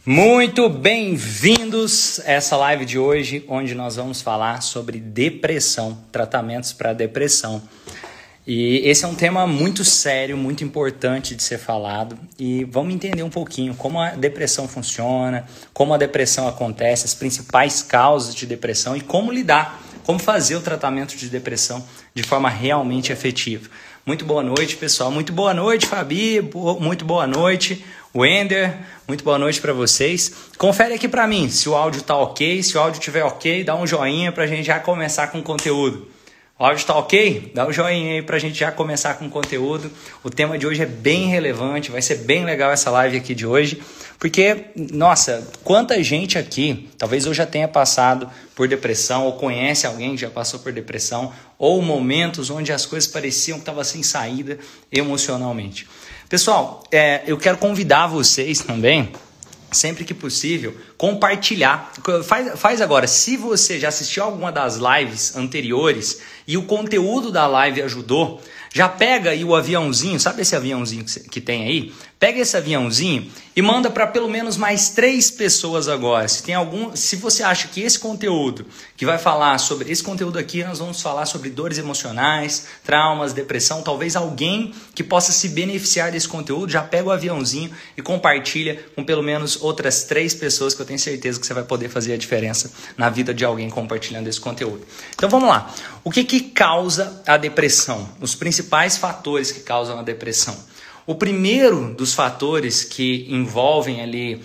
Muito bem-vindos a essa live de hoje, onde nós vamos falar sobre depressão, tratamentos para depressão. E esse é um tema muito sério, muito importante de ser falado e vamos entender um pouquinho como a depressão funciona, como a depressão acontece, as principais causas de depressão e como lidar, como fazer o tratamento de depressão de forma realmente efetiva. Muito boa noite, pessoal. Muito boa noite, Fabi. Muito boa noite, Wender. Muito boa noite para vocês. Confere aqui para mim se o áudio tá ok. Se o áudio estiver ok, dá um joinha para a gente já começar com o conteúdo. O áudio tá ok? Dá um joinha aí para a gente já começar com o conteúdo. O tema de hoje é bem relevante, vai ser bem legal essa live aqui de hoje, porque, nossa, quanta gente aqui, talvez eu já tenha passado por depressão, ou conhece alguém que já passou por depressão, ou momentos onde as coisas pareciam que estavam sem saída emocionalmente. Pessoal, eu quero convidar vocês também, sempre que possível, compartilhar. Faz agora, se você já assistiu alguma das lives anteriores e o conteúdo da live ajudou, já pega aí o aviãozinho, sabe esse aviãozinho que tem aí? Pega esse aviãozinho e manda para pelo menos mais 3 pessoas agora. Se você acha que esse conteúdo que vai falar sobre esse conteúdo aqui, nós vamos falar sobre dores emocionais, traumas, depressão, talvez alguém que possa se beneficiar desse conteúdo, já pega o aviãozinho e compartilha com pelo menos outras 3 pessoas que eu tenho certeza que você vai poder fazer a diferença na vida de alguém compartilhando esse conteúdo. Então vamos lá. O que causa a depressão? Os principais fatores que causam a depressão. O primeiro dos fatores que envolvem ali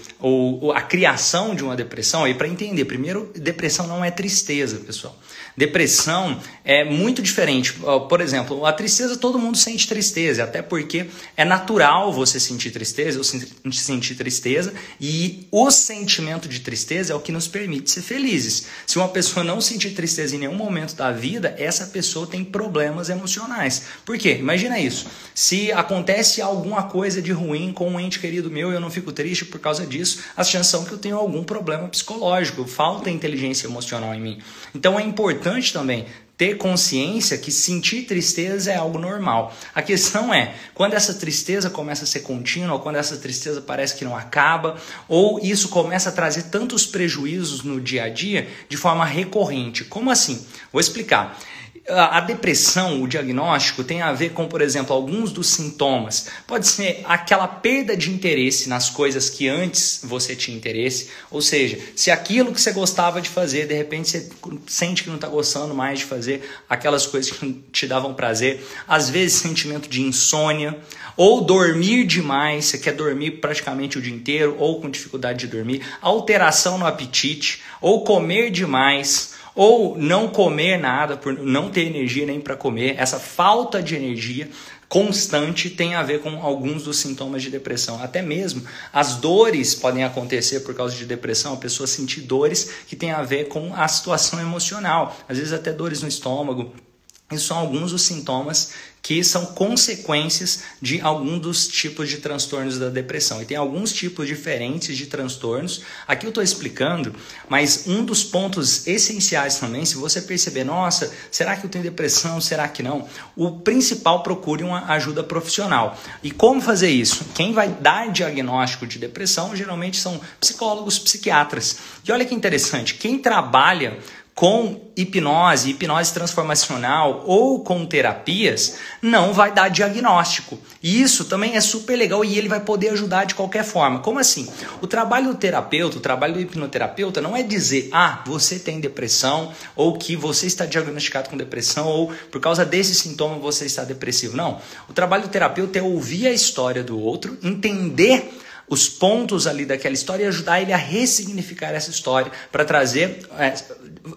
a criação de uma depressão, e para entender, primeiro, depressão não é tristeza, pessoal. Depressão é muito diferente. Por exemplo, a tristeza, todo mundo sente tristeza, até porque é natural você sentir tristeza, eu sentir tristeza, e o sentimento de tristeza é o que nos permite ser felizes. Se uma pessoa não sentir tristeza em nenhum momento da vida, essa pessoa tem problemas emocionais. Por quê? Imagina isso. Se acontece alguma coisa de ruim com um ente querido meu e eu não fico triste por causa disso, as chances são que eu tenho algum problema psicológico, falta inteligência emocional em mim. Então é importante também ter consciência que sentir tristeza é algo normal. A questão é, quando essa tristeza começa a ser contínua, ou quando essa tristeza parece que não acaba, ou isso começa a trazer tantos prejuízos no dia a dia de forma recorrente. Como assim? Vou explicar. A depressão, o diagnóstico, tem a ver com, por exemplo, alguns dos sintomas. Pode ser aquela perda de interesse nas coisas que antes você tinha interesse. Ou seja, se aquilo que você gostava de fazer, de repente você sente que não está gostando mais de fazer aquelas coisas que te davam prazer. Às vezes, sentimento de insônia. Ou dormir demais, você quer dormir praticamente o dia inteiro, ou com dificuldade de dormir. Alteração no apetite, ou comer demais, ou não comer nada, por não ter energia nem para comer. Essa falta de energia constante tem a ver com alguns dos sintomas de depressão. Até mesmo as dores podem acontecer por causa de depressão, a pessoa sentir dores que tem a ver com a situação emocional, às vezes até dores no estômago. Isso são alguns dos sintomas que são consequências de algum dos tipos de transtornos da depressão. E tem alguns tipos diferentes de transtornos. Aqui eu estou explicando, mas um dos pontos essenciais também, se você perceber, nossa, será que eu tenho depressão? Será que não? O principal, procure uma ajuda profissional. E como fazer isso? Quem vai dar diagnóstico de depressão geralmente são psicólogos, psiquiatras. E olha que interessante, quem trabalha com hipnose transformacional ou com terapias, não vai dar diagnóstico. E isso também é super legal e ele vai poder ajudar de qualquer forma. Como assim? O trabalho do terapeuta, o trabalho do hipnoterapeuta não é dizer, você tem depressão, ou que você está diagnosticado com depressão, ou por causa desse sintoma você está depressivo. Não. O trabalho do terapeuta é ouvir a história do outro, entender os pontos ali daquela história e ajudar ele a ressignificar essa história para trazer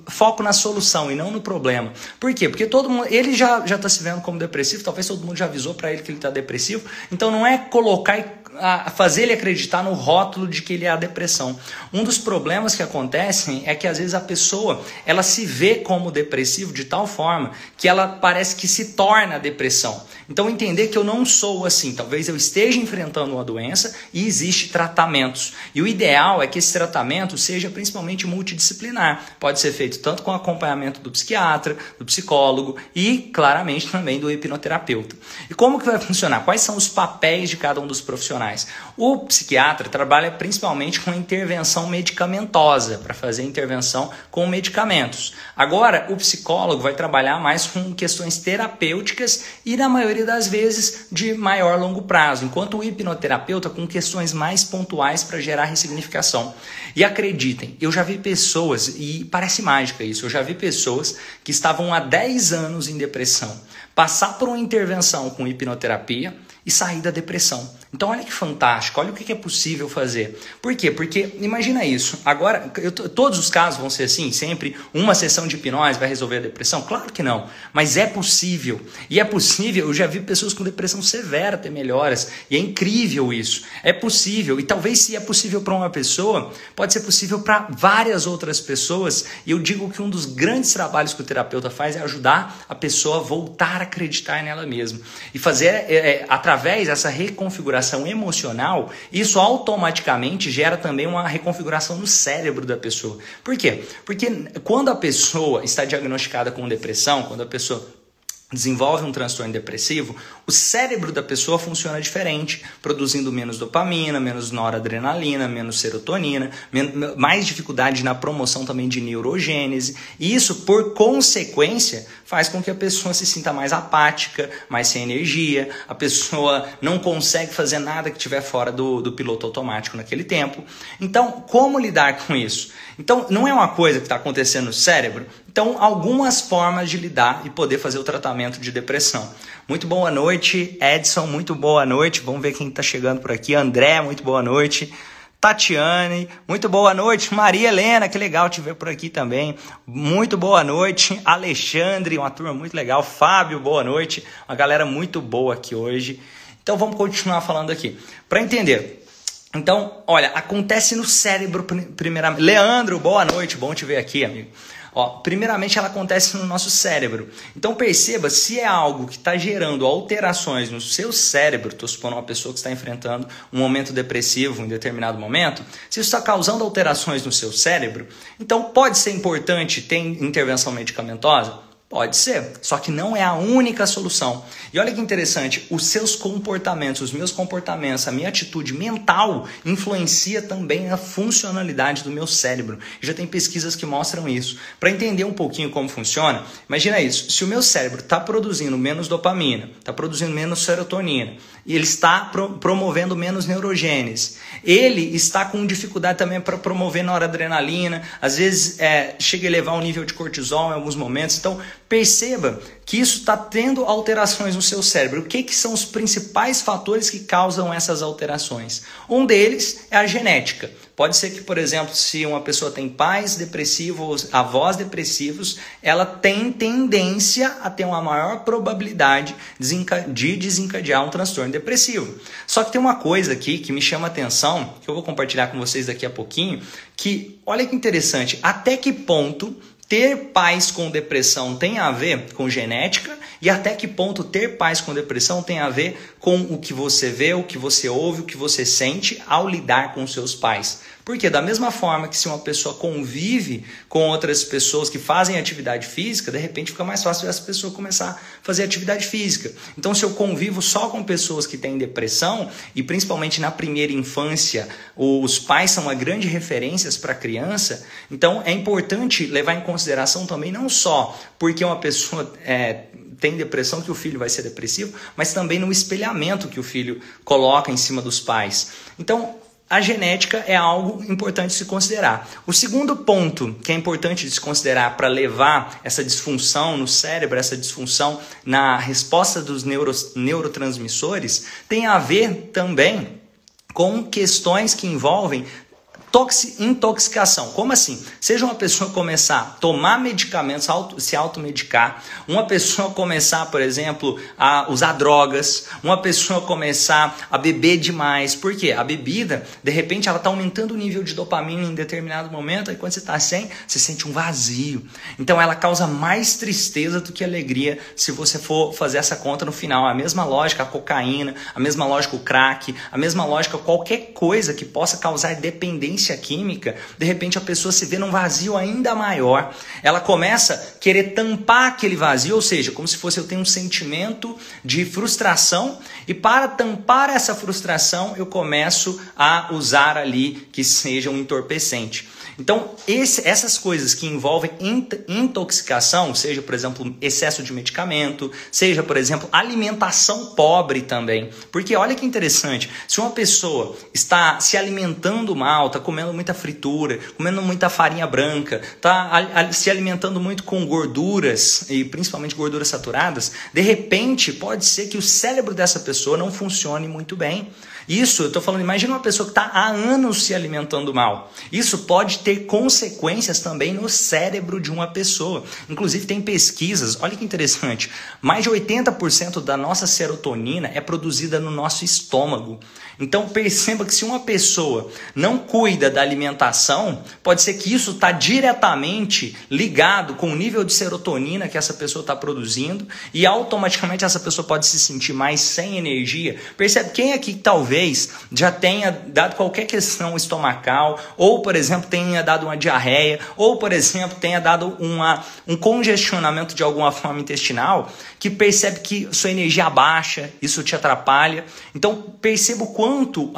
foco na solução e não no problema. Por quê? Porque todo mundo, ele já está se vendo como depressivo, talvez todo mundo já avisou para ele que ele está depressivo, então não é colocar a fazer ele acreditar no rótulo de que ele é a depressão. Um dos problemas que acontecem é que às vezes a pessoa ela se vê como depressivo de tal forma que ela parece que se torna a depressão. Então entender que eu não sou assim, talvez eu esteja enfrentando uma doença e existe tratamentos. E o ideal é que esse tratamento seja principalmente multidisciplinar. Pode ser feito tanto com acompanhamento do psiquiatra, do psicólogo e claramente também do hipnoterapeuta. E como que vai funcionar? Quais são os papéis de cada um dos profissionais? mais. O psiquiatra trabalha principalmente com intervenção medicamentosa, para fazer intervenção com medicamentos. Agora, o psicólogo vai trabalhar mais com questões terapêuticas e, na maioria das vezes, de maior longo prazo, enquanto o hipnoterapeuta com questões mais pontuais para gerar ressignificação. E acreditem, eu já vi pessoas, e parece mágica isso, eu já vi pessoas que estavam há 10 anos em depressão, passar por uma intervenção com hipnoterapia e sair da depressão. Então olha que fantástico, olha o que é possível fazer. Por quê? Porque imagina isso, agora todos os casos vão ser assim, sempre uma sessão de hipnose vai resolver a depressão? Claro que não, mas é possível. E é possível, eu já vi pessoas com depressão severa ter melhoras, e é incrível isso. É possível, e talvez se é possível para uma pessoa, pode ser possível para várias outras pessoas. E eu digo que um dos grandes trabalhos que o terapeuta faz é ajudar a pessoa a voltar a acreditar nela mesma. E fazer, através dessa reconfiguração emocional, isso automaticamente gera também uma reconfiguração no cérebro da pessoa. Por quê? Porque quando a pessoa está diagnosticada com depressão, quando a pessoa desenvolve um transtorno depressivo, o cérebro da pessoa funciona diferente, produzindo menos dopamina, menos noradrenalina, menos serotonina, mais dificuldade na promoção também de neurogênese. E isso, por consequência, faz com que a pessoa se sinta mais apática, mais sem energia, a pessoa não consegue fazer nada que estiver fora do piloto automático naquele tempo. Então, como lidar com isso? Então, não é uma coisa que está acontecendo no cérebro. Então, algumas formas de lidar e poder fazer o tratamento de depressão. Muito boa noite, Edson, muito boa noite. Vamos ver quem está chegando por aqui. André, muito boa noite. Tatiane, muito boa noite. Maria Helena, que legal te ver por aqui também. Muito boa noite. Alexandre, uma turma muito legal. Fábio, boa noite. Uma galera muito boa aqui hoje. Então, vamos continuar falando aqui. Para entender... Então, olha, acontece no cérebro primeiramente. Leandro, boa noite, bom te ver aqui, amigo. Primeiramente, ela acontece no nosso cérebro. Então, perceba se é algo que está gerando alterações no seu cérebro. Estou supondo uma pessoa que está enfrentando um momento depressivo em determinado momento. Se isso está causando alterações no seu cérebro, então pode ser importante ter intervenção medicamentosa? Pode ser, só que não é a única solução. E olha que interessante, os seus comportamentos, os meus comportamentos, a minha atitude mental influencia também a funcionalidade do meu cérebro. E já tem pesquisas que mostram isso. Para entender um pouquinho como funciona, imagina isso, se o meu cérebro está produzindo menos dopamina, está produzindo menos serotonina, e ele está promovendo menos neurogênese, ele está com dificuldade também para promover noradrenalina, às vezes chega a elevar o nível de cortisol em alguns momentos. Então, perceba que isso está tendo alterações no seu cérebro. O que são os principais fatores que causam essas alterações? Um deles é a genética. Pode ser que, por exemplo, se uma pessoa tem pais depressivos, avós depressivos, ela tem tendência a ter uma maior probabilidade de desencadear um transtorno depressivo. Só que tem uma coisa aqui que me chama a atenção, que eu vou compartilhar com vocês daqui a pouquinho, que, olha que interessante, até que ponto ter pais com depressão tem a ver com genética e até que ponto ter pais com depressão tem a ver com o que você vê, o que você ouve, o que você sente ao lidar com seus pais. Porque da mesma forma que se uma pessoa convive com outras pessoas que fazem atividade física, de repente fica mais fácil essa pessoa começar a fazer atividade física. Então, se eu convivo só com pessoas que têm depressão, e principalmente na primeira infância, os pais são uma grande referência para a criança, então é importante levar em consideração também não só porque uma pessoa tem depressão que o filho vai ser depressivo, mas também no espelhamento que o filho coloca em cima dos pais. Então, a genética é algo importante de se considerar. O segundo ponto que é importante de se considerar para levar essa disfunção no cérebro, essa disfunção na resposta dos neurotransmissores, tem a ver também com questões que envolvem intoxicação. Como assim? Seja uma pessoa começar a tomar medicamentos, se automedicar, uma pessoa começar, por exemplo, a usar drogas, uma pessoa começar a beber demais. Por quê? A bebida, de repente, ela está aumentando o nível de dopamina em determinado momento, aí quando você está sem, você sente um vazio. Então ela causa mais tristeza do que alegria se você for fazer essa conta no final. A mesma lógica a cocaína, a mesma lógica o crack, a mesma lógica qualquer coisa que possa causar dependência dependência química, de repente a pessoa se vê num vazio ainda maior. Ela começa a querer tampar aquele vazio, ou seja, como se fosse eu tenho um sentimento de frustração e para tampar essa frustração eu começo a usar ali que seja um entorpecente. Então, essas coisas que envolvem intoxicação, seja, por exemplo, excesso de medicamento, seja, por exemplo, alimentação pobre também. Porque olha que interessante, se uma pessoa está se alimentando mal, está comendo muita fritura, comendo muita farinha branca, está se alimentando muito com gorduras, e principalmente gorduras saturadas, de repente pode ser que o cérebro dessa pessoa não funcione muito bem. Isso, eu estou falando, imagina uma pessoa que está há anos se alimentando mal. Isso pode ter consequências também no cérebro de uma pessoa. Inclusive tem pesquisas, olha que interessante, mais de 80% da nossa serotonina é produzida no nosso estômago. Então perceba que se uma pessoa não cuida da alimentação, pode ser que isso está diretamente ligado com o nível de serotonina que essa pessoa está produzindo e automaticamente essa pessoa pode se sentir mais sem energia. Percebe quem aqui talvez já tenha dado qualquer questão estomacal ou, por exemplo, tenha dado uma diarreia ou, por exemplo, tenha dado um congestionamento de alguma forma intestinal, que percebe que sua energia baixa, isso te atrapalha. Então perceba o quanto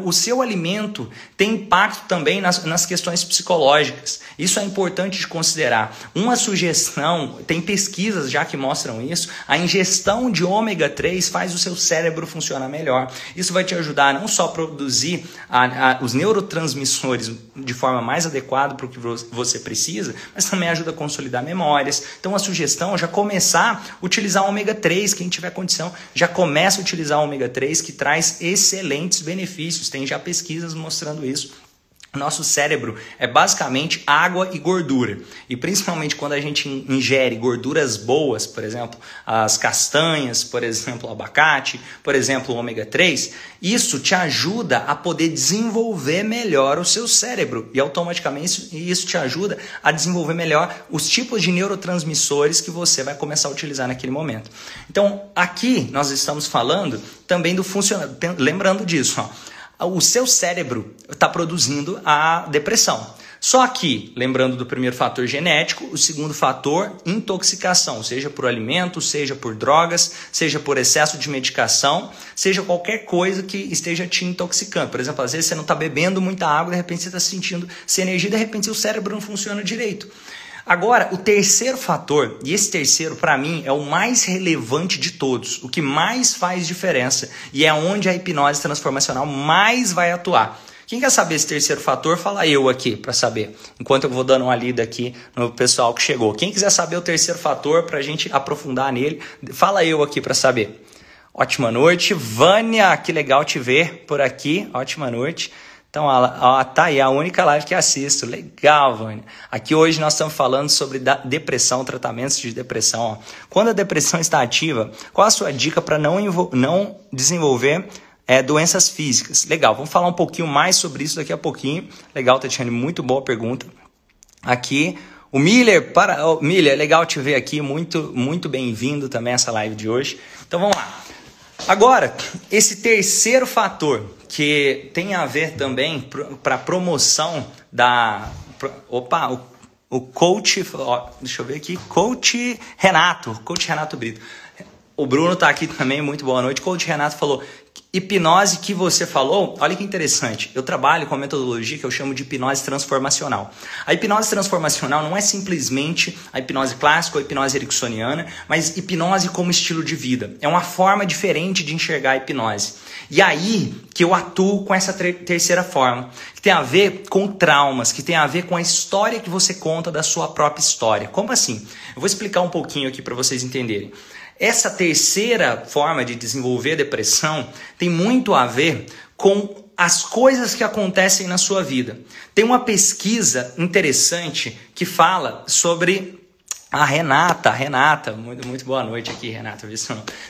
o seu alimento tem impacto também nas questões psicológicas. Isso é importante de considerar. Uma sugestão, tem pesquisas já que mostram isso, a ingestão de ômega 3 faz o seu cérebro funcionar melhor. Isso vai te ajudar não só a produzir os neurotransmissores de forma mais adequada para o que você precisa, mas também ajuda a consolidar memórias. Então a sugestão é já começar a utilizar ômega 3, quem tiver condição, já começa a utilizar ômega 3, que traz excelentes benefícios. Tem já pesquisas mostrando isso. Nosso cérebro é basicamente água e gordura. E principalmente quando a gente ingere gorduras boas, por exemplo, as castanhas, por exemplo, o abacate, por exemplo, o ômega 3, isso te ajuda a poder desenvolver melhor o seu cérebro. E automaticamente isso te ajuda a desenvolver melhor os tipos de neurotransmissores que você vai começar a utilizar naquele momento. Então, aqui nós estamos falando também do funcionamento, lembrando disso, ó. O seu cérebro está produzindo a depressão. Só que, lembrando do primeiro fator genético, o segundo fator, intoxicação, seja por alimento, seja por drogas, seja por excesso de medicação, seja qualquer coisa que esteja te intoxicando. Por exemplo, às vezes você não está bebendo muita água, de repente você está se sentindo sem energia, de repente o cérebro não funciona direito. Agora, o terceiro fator, e esse terceiro para mim é o mais relevante de todos, o que mais faz diferença e é onde a hipnose transformacional mais vai atuar. Quem quer saber esse terceiro fator, fala eu aqui para saber, enquanto eu vou dando uma lida aqui no pessoal que chegou. Quem quiser saber o terceiro fator para a gente aprofundar nele, fala eu aqui para saber. Ótima noite, Vânia, que legal te ver por aqui, ótima noite. Então, tá aí, a única live que assisto. Legal, Vânia. Aqui hoje nós estamos falando sobre depressão, tratamentos de depressão. Ó. Quando a depressão está ativa, qual a sua dica para não desenvolver doenças físicas? Legal, vamos falar um pouquinho mais sobre isso daqui a pouquinho. Legal, Tatiane, muito boa pergunta. Aqui, o Miller, Miller, legal te ver aqui, muito, muito bem-vindo também a essa live de hoje. Então, vamos lá. Agora, esse terceiro fator, que tem a ver também para a promoção da... Opa, o coach... Ó, deixa eu ver aqui. Coach Renato Brito. O Bruno está aqui também, muito boa noite. Coach Renato falou... Hipnose que você falou, olha que interessante, eu trabalho com a metodologia que eu chamo de hipnose transformacional. A hipnose transformacional não é simplesmente a hipnose clássica ou a hipnose ericksoniana, mas hipnose como estilo de vida. É uma forma diferente de enxergar a hipnose. E aí que eu atuo com essa terceira forma, que tem a ver com traumas, que tem a ver com a história que você conta da sua própria história. Como assim? Eu vou explicar um pouquinho aqui para vocês entenderem. Essa terceira forma de desenvolver depressão tem muito a ver com as coisas que acontecem na sua vida. Tem uma pesquisa interessante que fala sobre a Renata, muito boa noite aqui, Renata.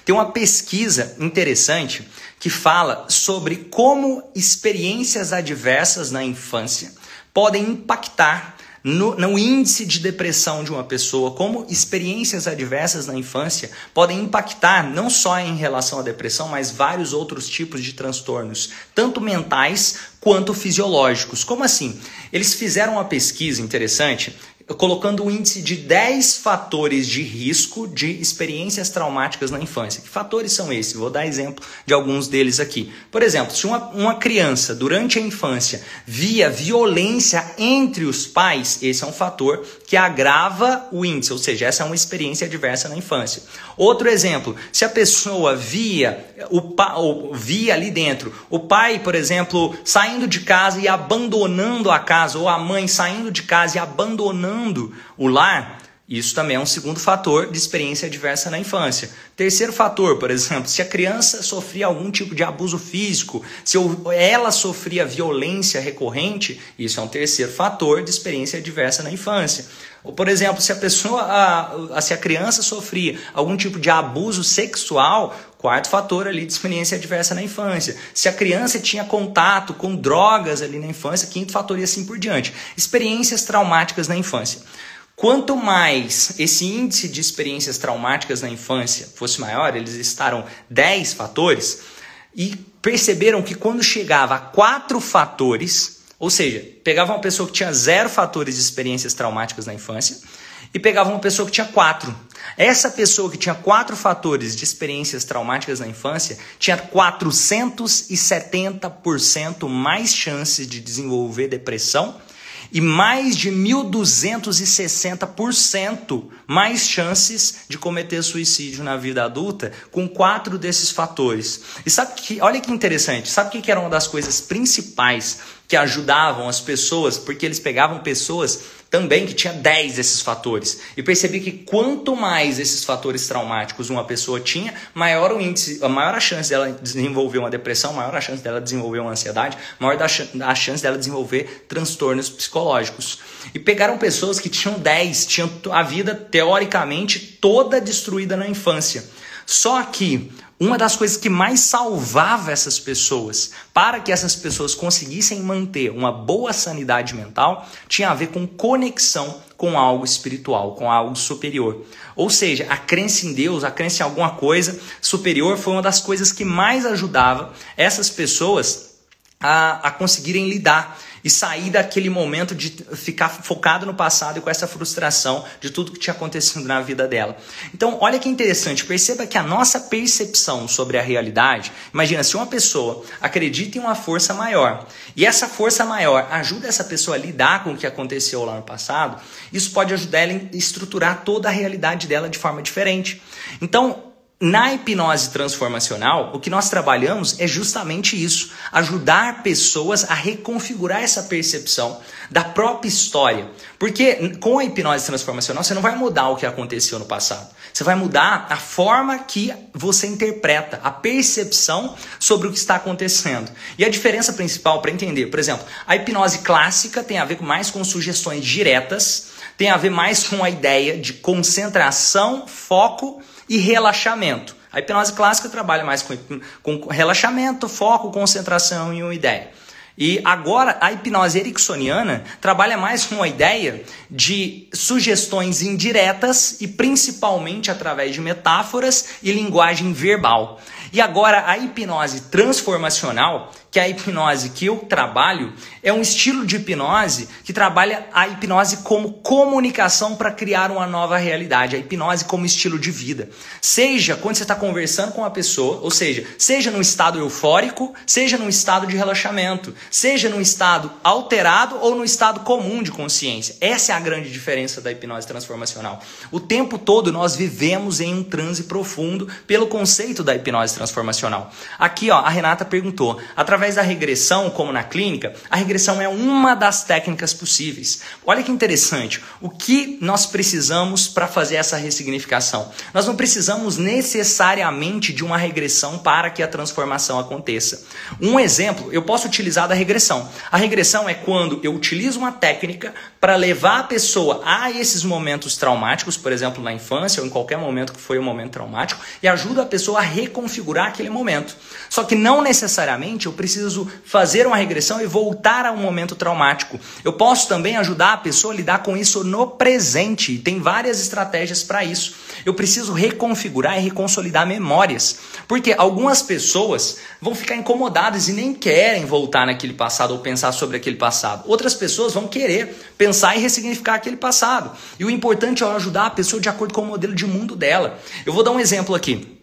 Tem uma pesquisa interessante que fala sobre como experiências adversas na infância podem impactar no índice de depressão de uma pessoa, como experiências adversas na infância podem impactar não só em relação à depressão, mas vários outros tipos de transtornos, tanto mentais quanto fisiológicos. Como assim? Eles fizeram uma pesquisa interessante colocando o índice de 10 fatores de risco de experiências traumáticas na infância. Que fatores são esses? Vou dar exemplo de alguns deles aqui. Por exemplo, se uma criança, durante a infância, via violência entre os pais, esse é um fator que agrava o índice, ou seja, essa é uma experiência adversa na infância. Outro exemplo, se a pessoa via ali dentro o pai, por exemplo, saindo de casa e abandonando a casa, ou a mãe saindo de casa e abandonando o lar, isso também é um segundo fator de experiência adversa na infância. Terceiro fator, por exemplo, se a criança sofria algum tipo de abuso físico, se ela sofria violência recorrente, isso é um terceiro fator de experiência adversa na infância. Ou, por exemplo, se a criança sofria algum tipo de abuso sexual, quarto fator ali de experiência adversa na infância. Se a criança tinha contato com drogas ali na infância, quinto fator e assim por diante. Experiências traumáticas na infância. Quanto mais esse índice de experiências traumáticas na infância fosse maior, eles listaram 10 fatores e perceberam que quando chegava a 4 fatores, ou seja, pegava uma pessoa que tinha 0 fatores de experiências traumáticas na infância e pegava uma pessoa que tinha 4. Essa pessoa que tinha 4 fatores de experiências traumáticas na infância tinha 470% mais chances de desenvolver depressão e mais de 1.260% mais chances de cometer suicídio na vida adulta com 4 desses fatores. E olha que interessante, sabe o que era uma das coisas principais que ajudavam as pessoas? Porque eles pegavam pessoas também que tinha 10 desses fatores. E percebi que quanto mais esses fatores traumáticos uma pessoa tinha, maior o índice, maior a chance dela desenvolver uma depressão, maior a chance dela desenvolver uma ansiedade, maior a chance dela desenvolver transtornos psicológicos. E pegaram pessoas que tinham 10, tinham a vida teoricamente toda destruída na infância. Só que uma das coisas que mais salvava essas pessoas, para que essas pessoas conseguissem manter uma boa sanidade mental, tinha a ver com conexão com algo espiritual, com algo superior. Ou seja, a crença em Deus, a crença em alguma coisa superior foi uma das coisas que mais ajudava essas pessoas a conseguirem lidar e sair daquele momento de ficar focado no passado e com essa frustração de tudo que tinha acontecido na vida dela. Então, olha que interessante, perceba que a nossa percepção sobre a realidade, imagina, se uma pessoa acredita em uma força maior e essa força maior ajuda essa pessoa a lidar com o que aconteceu lá no passado, isso pode ajudar ela a estruturar toda a realidade dela de forma diferente. Então, na hipnose transformacional, o que nós trabalhamos é justamente isso, ajudar pessoas a reconfigurar essa percepção da própria história. Porque com a hipnose transformacional você não vai mudar o que aconteceu no passado, você vai mudar a forma que você interpreta, a percepção sobre o que está acontecendo. E a diferença principal para entender, por exemplo, a hipnose clássica tem a ver mais com sugestões diretas, tem a ver mais com a ideia de concentração, foco e relaxamento. A hipnose clássica trabalha mais com relaxamento, foco, concentração e uma ideia. E agora a hipnose ericksoniana trabalha mais com a ideia de sugestões indiretas e principalmente através de metáforas e linguagem verbal. E agora a hipnose transformacional, que é a hipnose que eu trabalho, é um estilo de hipnose que trabalha a hipnose como comunicação para criar uma nova realidade, a hipnose como estilo de vida. Seja quando você está conversando com uma pessoa, ou seja num estado eufórico, seja num estado de relaxamento, seja num estado alterado ou num estado comum de consciência. Essa é a grande diferença da hipnose transformacional. O tempo todo nós vivemos em um transe profundo pelo conceito da hipnose transformacional. Aqui, a Renata perguntou, através da regressão, como na clínica, a regressão é uma das técnicas possíveis. Olha que interessante, o que nós precisamos para fazer essa ressignificação? Nós não precisamos necessariamente de uma regressão para que a transformação aconteça. Um exemplo, eu posso utilizar da regressão. A regressão é quando eu utilizo uma técnica para levar a pessoa a esses momentos traumáticos, por exemplo, na infância ou em qualquer momento que foi um momento traumático, e ajuda a pessoa a reconfigurar aquele momento. Só que não necessariamente eu preciso preciso fazer uma regressão e voltar a um momento traumático. Eu posso também ajudar a pessoa a lidar com isso no presente. Tem várias estratégias para isso. Eu preciso reconfigurar e reconsolidar memórias. Porque algumas pessoas vão ficar incomodadas e nem querem voltar naquele passado ou pensar sobre aquele passado. Outras pessoas vão querer pensar e ressignificar aquele passado. E o importante é ajudar a pessoa de acordo com o modelo de mundo dela. Eu vou dar um exemplo aqui.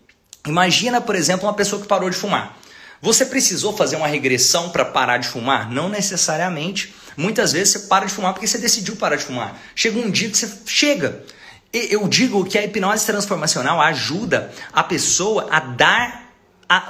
Imagina, por exemplo, uma pessoa que parou de fumar. Você precisou fazer uma regressão para parar de fumar? Não necessariamente. Muitas vezes você para de fumar porque você decidiu parar de fumar. Chega um dia que você chega. Eu digo que a hipnose transformacional ajuda a pessoa a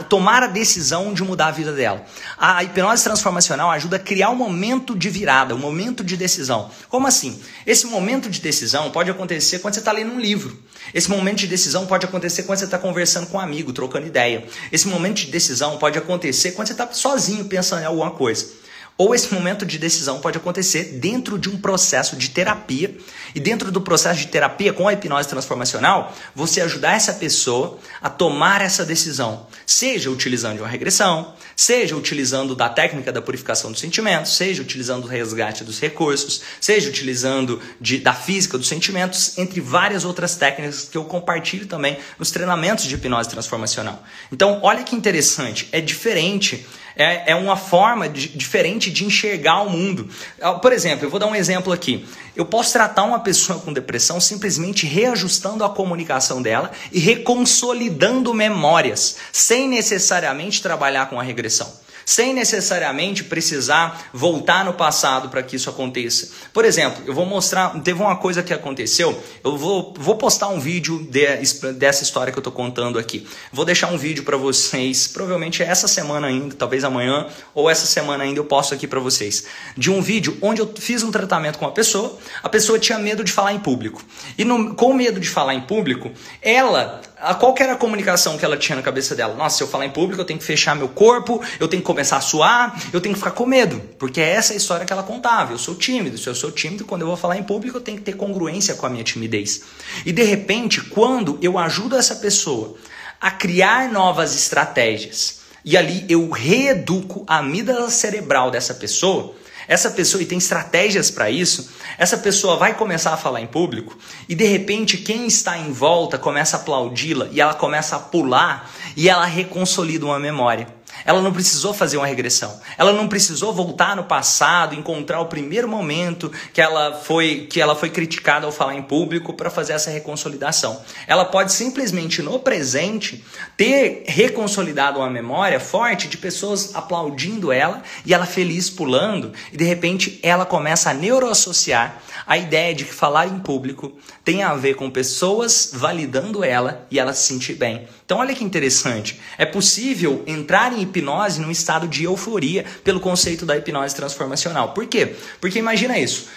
tomar a decisão de mudar a vida dela. A hipnose transformacional ajuda a criar um momento de virada, um momento de decisão. Como assim? Esse momento de decisão pode acontecer quando você está lendo um livro. Esse momento de decisão pode acontecer quando você está conversando com um amigo, trocando ideia. Esse momento de decisão pode acontecer quando você está sozinho pensando em alguma coisa. Ou esse momento de decisão pode acontecer dentro de um processo de terapia. E dentro do processo de terapia, com a hipnose transformacional, você ajudar essa pessoa a tomar essa decisão. Seja utilizando uma regressão, seja utilizando da técnica da purificação dos sentimentos, seja utilizando o resgate dos recursos, seja utilizando da física dos sentimentos, entre várias outras técnicas que eu compartilho também nos treinamentos de hipnose transformacional. Então, olha que interessante, é diferente. É uma forma diferente de enxergar o mundo. Por exemplo, eu vou dar um exemplo aqui. Eu posso tratar uma pessoa com depressão simplesmente reajustando a comunicação dela e reconsolidando memórias, sem necessariamente trabalhar com a regressão. Sem necessariamente precisar voltar no passado para que isso aconteça. Por exemplo, eu vou mostrar, teve uma coisa que aconteceu, eu vou postar um vídeo dessa história que eu estou contando aqui. Vou deixar um vídeo para vocês, provavelmente essa semana ainda, talvez amanhã, ou essa semana ainda eu posto aqui para vocês. De um vídeo onde eu fiz um tratamento com a pessoa tinha medo de falar em público. E com medo de falar em público, qual que era a comunicação que ela tinha na cabeça dela? Nossa, se eu falar em público, eu tenho que fechar meu corpo, eu tenho que começar a suar, eu tenho que ficar com medo. Porque é essa a história que ela contava. Eu sou tímido. Se eu sou tímido, quando eu vou falar em público, eu tenho que ter congruência com a minha timidez. E de repente, quando eu ajudo essa pessoa a criar novas estratégias, e ali eu reeduco a amígdala cerebral dessa pessoa, e tem estratégias para isso, essa pessoa vai começar a falar em público e de repente quem está em volta começa a aplaudi-la e ela começa a pular e ela reconsolida uma memória. Ela não precisou fazer uma regressão. Ela não precisou voltar no passado, encontrar o primeiro momento que ela foi criticada ao falar em público para fazer essa reconsolidação. Ela pode simplesmente no presente ter reconsolidado uma memória forte de pessoas aplaudindo ela e ela feliz pulando e de repente ela começa a neuroassociar a ideia de que falar em público tem a ver com pessoas validando ela e ela se sentir bem. Então olha que interessante. É possível entrar em hipnose num estado de euforia pelo conceito da hipnose transformacional. Por quê? Porque imagina isso.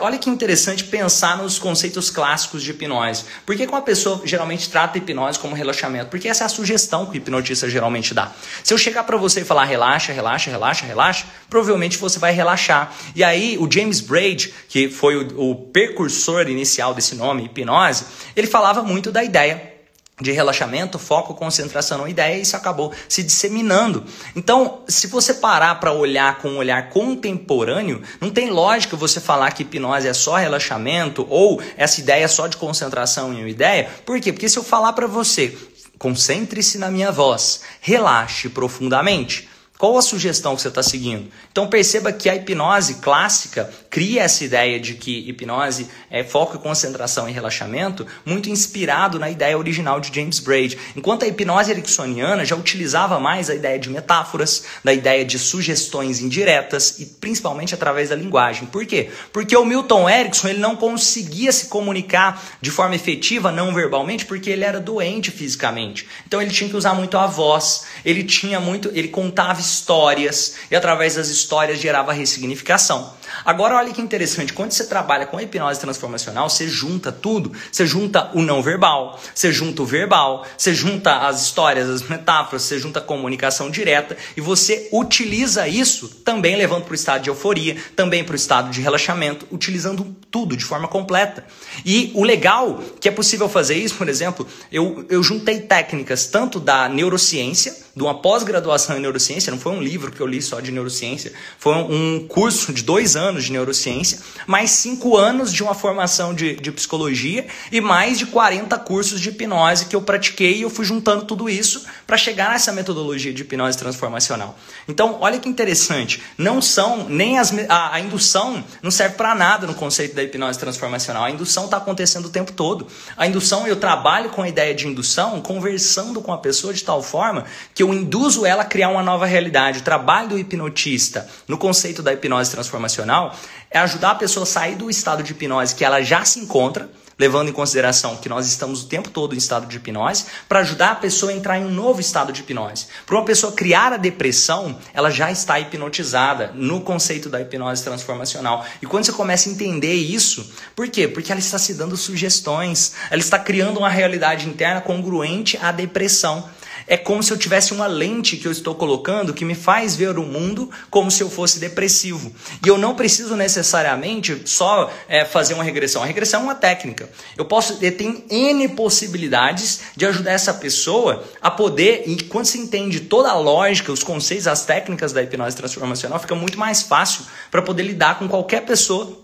Olha que interessante pensar nos conceitos clássicos de hipnose. Por que uma pessoa geralmente trata a hipnose como relaxamento? Porque essa é a sugestão que o hipnotista geralmente dá. Se eu chegar para você e falar relaxa, relaxa, relaxa, relaxa, provavelmente você vai relaxar. E aí o James Braid, que foi o precursor inicial desse nome, hipnose, ele falava muito da ideia de relaxamento, foco, concentração na ideia, e isso acabou se disseminando. Então, se você parar para olhar com um olhar contemporâneo, não tem lógica você falar que hipnose é só relaxamento ou essa ideia é só de concentração em uma ideia. Por quê? Porque se eu falar para você, concentre-se na minha voz, relaxe profundamente, qual a sugestão que você está seguindo? Então perceba que a hipnose clássica cria essa ideia de que hipnose é foco e concentração e relaxamento, muito inspirado na ideia original de James Braid. Enquanto a hipnose ericksoniana já utilizava mais a ideia de metáforas, da ideia de sugestões indiretas e principalmente através da linguagem. Por quê? Porque o Milton Erickson ele não conseguia se comunicar de forma efetiva, não verbalmente, porque ele era doente fisicamente. Então ele tinha que usar muito a voz, ele contava histórias e através das histórias gerava ressignificação. Agora olha que interessante, quando você trabalha com a hipnose transformacional, você junta tudo, você junta o não verbal, você junta o verbal, você junta as histórias, as metáforas, você junta a comunicação direta e você utiliza isso também levando para o estado de euforia, também para o estado de relaxamento, utilizando tudo de forma completa. E o legal que é possível fazer isso, por exemplo, eu juntei técnicas tanto da neurociência, de uma pós-graduação em neurociência, não foi um livro que eu li só de neurociência, foi um curso de 2 anos de neurociência, mais 5 anos de uma formação de psicologia e mais de 40 cursos de hipnose que eu pratiquei e eu fui juntando tudo isso para chegar nessa metodologia de hipnose transformacional. Então, olha que interessante, não são nem a indução não serve para nada no conceito da hipnose transformacional, a indução está acontecendo o tempo todo. A indução, eu trabalho com a ideia de indução, conversando com a pessoa de tal forma que eu induzo ela a criar uma nova realidade. O trabalho do hipnotista no conceito da hipnose transformacional é ajudar a pessoa a sair do estado de hipnose que ela já se encontra, levando em consideração que nós estamos o tempo todo em estado de hipnose, para ajudar a pessoa a entrar em um novo estado de hipnose. Para uma pessoa criar a depressão, ela já está hipnotizada no conceito da hipnose transformacional. E quando você começa a entender isso, por quê? Porque ela está se dando sugestões, ela está criando uma realidade interna congruente à depressão. É como se eu tivesse uma lente que eu estou colocando que me faz ver o mundo como se eu fosse depressivo. E eu não preciso necessariamente só fazer uma regressão. A regressão é uma técnica. Eu tenho N possibilidades de ajudar essa pessoa a poder, e quando se entende toda a lógica, os conceitos, as técnicas da hipnose transformacional, fica muito mais fácil para poder lidar com qualquer pessoa,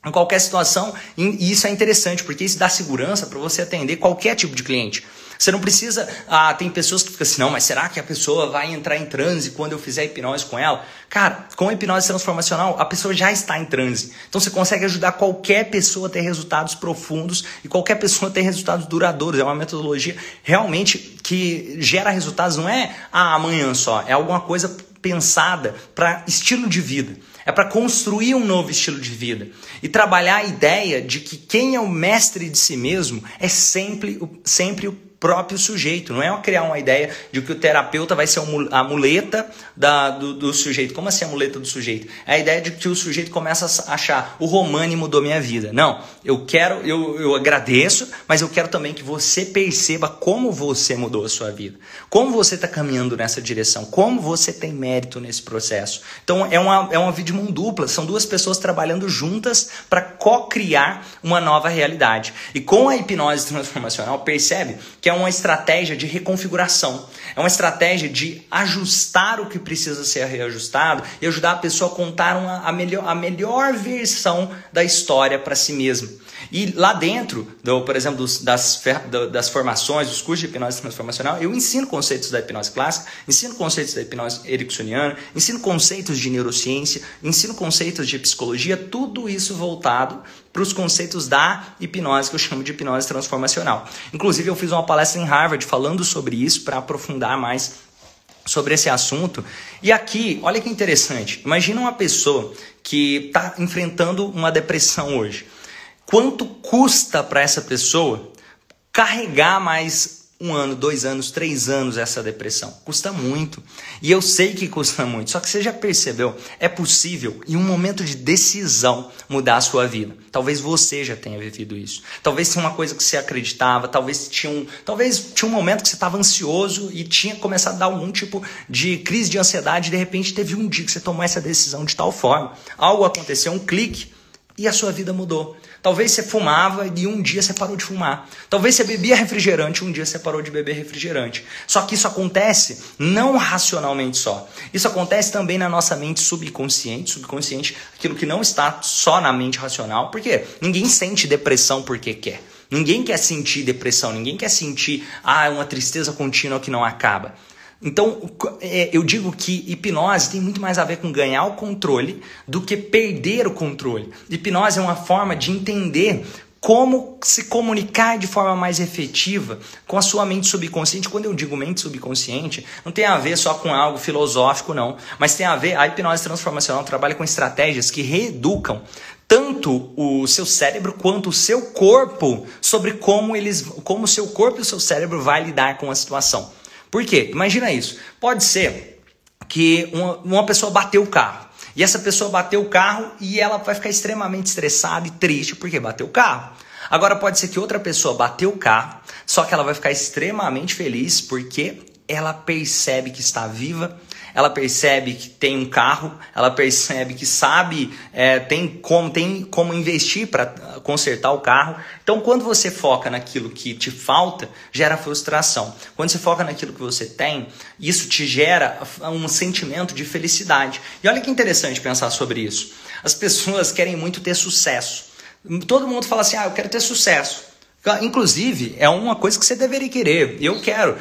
em qualquer situação. E isso é interessante, porque isso dá segurança para você atender qualquer tipo de cliente. Você não precisa... tem pessoas que ficam assim, não, mas será que a pessoa vai entrar em transe quando eu fizer hipnose com ela? Cara, com a hipnose transformacional, a pessoa já está em transe. Então você consegue ajudar qualquer pessoa a ter resultados profundos e qualquer pessoa a ter resultados duradouros. É uma metodologia realmente que gera resultados, não é amanhã só, é alguma coisa pensada para estilo de vida. É para construir um novo estilo de vida e trabalhar a ideia de que quem é o mestre de si mesmo é sempre o próprio sujeito. Não é criar uma ideia de que o terapeuta vai ser a muleta do sujeito. Como assim a muleta do sujeito? É a ideia de que o sujeito começa a achar o Romani mudou minha vida. Não, eu agradeço, mas eu quero também que você perceba como você mudou a sua vida. Como você está caminhando nessa direção. Como você tem mérito nesse processo. Então é uma via de mão dupla. São 2 pessoas trabalhando juntas para co-criar uma nova realidade. E com a hipnose transformacional, percebe que é uma estratégia de reconfiguração. É uma estratégia de ajustar o que precisa ser reajustado e ajudar a pessoa a contar a melhor versão da história para si mesma. E lá dentro, por exemplo, das formações, dos cursos de hipnose transformacional, eu ensino conceitos da hipnose clássica, ensino conceitos da hipnose ericksoniana, ensino conceitos de neurociência, ensino conceitos de psicologia, tudo isso voltado para os conceitos da hipnose, que eu chamo de hipnose transformacional. Inclusive, eu fiz uma palestra em Harvard falando sobre isso, para aprofundar mais sobre esse assunto. E aqui, olha que interessante, imagina uma pessoa que está enfrentando uma depressão hoje. Quanto custa para essa pessoa carregar mais 1 ano, 2 anos, 3 anos essa depressão? Custa muito. E eu sei que custa muito. Só que você já percebeu, é possível, em um momento de decisão, mudar a sua vida. Talvez você já tenha vivido isso. Talvez tenha uma coisa que você acreditava, talvez tinha um momento que você estava ansioso e tinha começado a dar algum tipo de crise de ansiedade e de repente teve um dia que você tomou essa decisão de tal forma. Algo aconteceu, um clique, e a sua vida mudou. Talvez você fumava e um dia você parou de fumar. Talvez você bebia refrigerante e um dia você parou de beber refrigerante. Só que isso acontece não racionalmente só. Isso acontece também na nossa mente subconsciente. Subconsciente, aquilo que não está só na mente racional. Por quê? Ninguém sente depressão porque quer. Ninguém quer sentir depressão. Ninguém quer sentir uma tristeza contínua que não acaba. Então, eu digo que hipnose tem muito mais a ver com ganhar o controle do que perder o controle. Hipnose é uma forma de entender como se comunicar de forma mais efetiva com a sua mente subconsciente. Quando eu digo mente subconsciente, não tem a ver só com algo filosófico, não. Mas tem a ver, a hipnose transformacional trabalha com estratégias que reeducam tanto o seu cérebro quanto o seu corpo sobre como o seu corpo e o seu cérebro vai lidar com a situação. Por quê? Imagina isso. Pode ser que uma pessoa bateu o carro E essa pessoa bateu o carro e ela vai ficar extremamente estressada e triste porque bateu o carro. Agora pode ser que outra pessoa bateu o carro, só que ela vai ficar extremamente feliz porque ela percebe que está viva, ela percebe que tem um carro, ela percebe que sabe, tem como investir para consertar o carro. Então, quando você foca naquilo que te falta, gera frustração. Quando você foca naquilo que você tem, isso te gera um sentimento de felicidade. E olha que interessante pensar sobre isso. As pessoas querem muito ter sucesso. Todo mundo fala assim, eu quero ter sucesso. Inclusive, é uma coisa que você deveria querer. Eu quero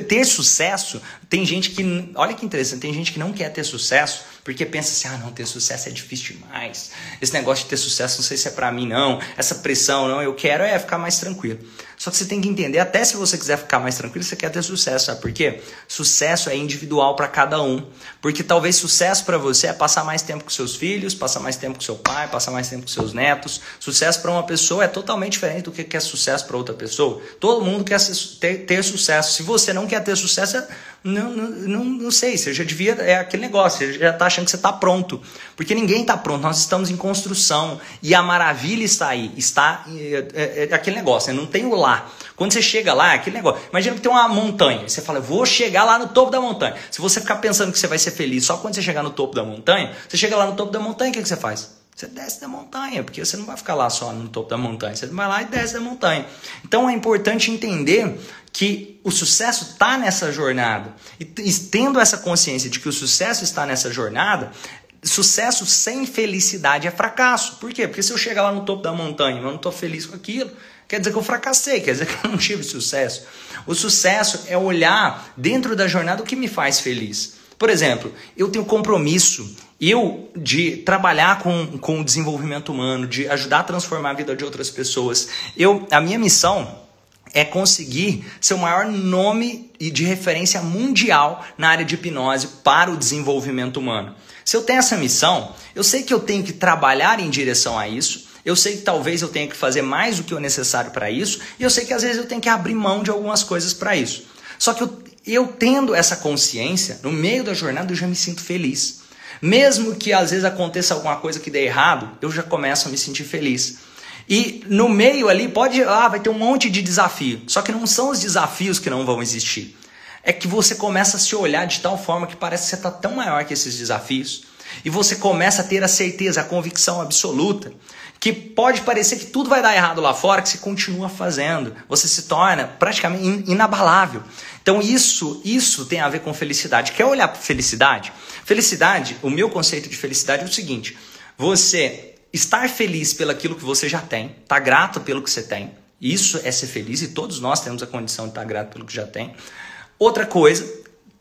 ter sucesso. Tem gente que, olha que interessante, tem gente que não quer ter sucesso porque pensa assim, não, ter sucesso é difícil demais. Esse negócio de ter sucesso, não sei se é pra mim não. Essa pressão, não, eu quero ficar mais tranquilo. Só que você tem que entender, até se você quiser ficar mais tranquilo, você quer ter sucesso, sabe por quê? Sucesso é individual para cada um. Porque talvez sucesso para você é passar mais tempo com seus filhos, passar mais tempo com seu pai, passar mais tempo com seus netos. Sucesso para uma pessoa é totalmente diferente do que é sucesso para outra pessoa. Todo mundo quer ter sucesso. Se você não quer ter sucesso, não sei, você já devia, aquele negócio, você já está achando que você está pronto. Porque ninguém está pronto, nós estamos em construção. E a maravilha está aí, aquele negócio, não tem o lá. Quando você chega lá, é aquele negócio. Imagina que tem uma montanha, você fala, vou chegar lá no topo da montanha. Se você ficar pensando que você vai ser feliz só quando você chegar no topo da montanha, você chega lá no topo da montanha, o que você faz? Você desce da montanha, porque você não vai ficar lá só no topo da montanha, você vai lá e desce da montanha. Então é importante entender que o sucesso está nessa jornada. E tendo essa consciência de que o sucesso está nessa jornada, sucesso sem felicidade é fracasso. Por quê? Porque se eu chegar lá no topo da montanha e eu não estou feliz com aquilo, quer dizer que eu fracassei, quer dizer que eu não tive sucesso. O sucesso é olhar dentro da jornada o que me faz feliz. Por exemplo, eu tenho compromisso de trabalhar com o desenvolvimento humano, de ajudar a transformar a vida de outras pessoas. A minha missão é conseguir ser o maior nome de referência mundial na área de hipnose para o desenvolvimento humano. Se eu tenho essa missão, eu sei que eu tenho que trabalhar em direção a isso. Eu sei que talvez eu tenha que fazer mais do que o necessário para isso. E eu sei que às vezes eu tenho que abrir mão de algumas coisas para isso. Só que eu tendo essa consciência, no meio da jornada eu já me sinto feliz. Mesmo que às vezes aconteça alguma coisa que dê errado, eu já começo a me sentir feliz. E no meio ali vai ter um monte de desafio. Só que não são os desafios que não vão existir. É que você começa a se olhar de tal forma que parece que você está tão maior que esses desafios. E você começa a ter a certeza, a convicção absoluta que pode parecer que tudo vai dar errado lá fora, que você continua fazendo. Você se torna praticamente inabalável. Então isso tem a ver com felicidade. Quer olhar para felicidade? Felicidade, o meu conceito de felicidade é o seguinte. Você estar feliz pelaquilo que você já tem, estar grato pelo que você tem. Isso é ser feliz e todos nós temos a condição de estar grato pelo que já tem. Outra coisa,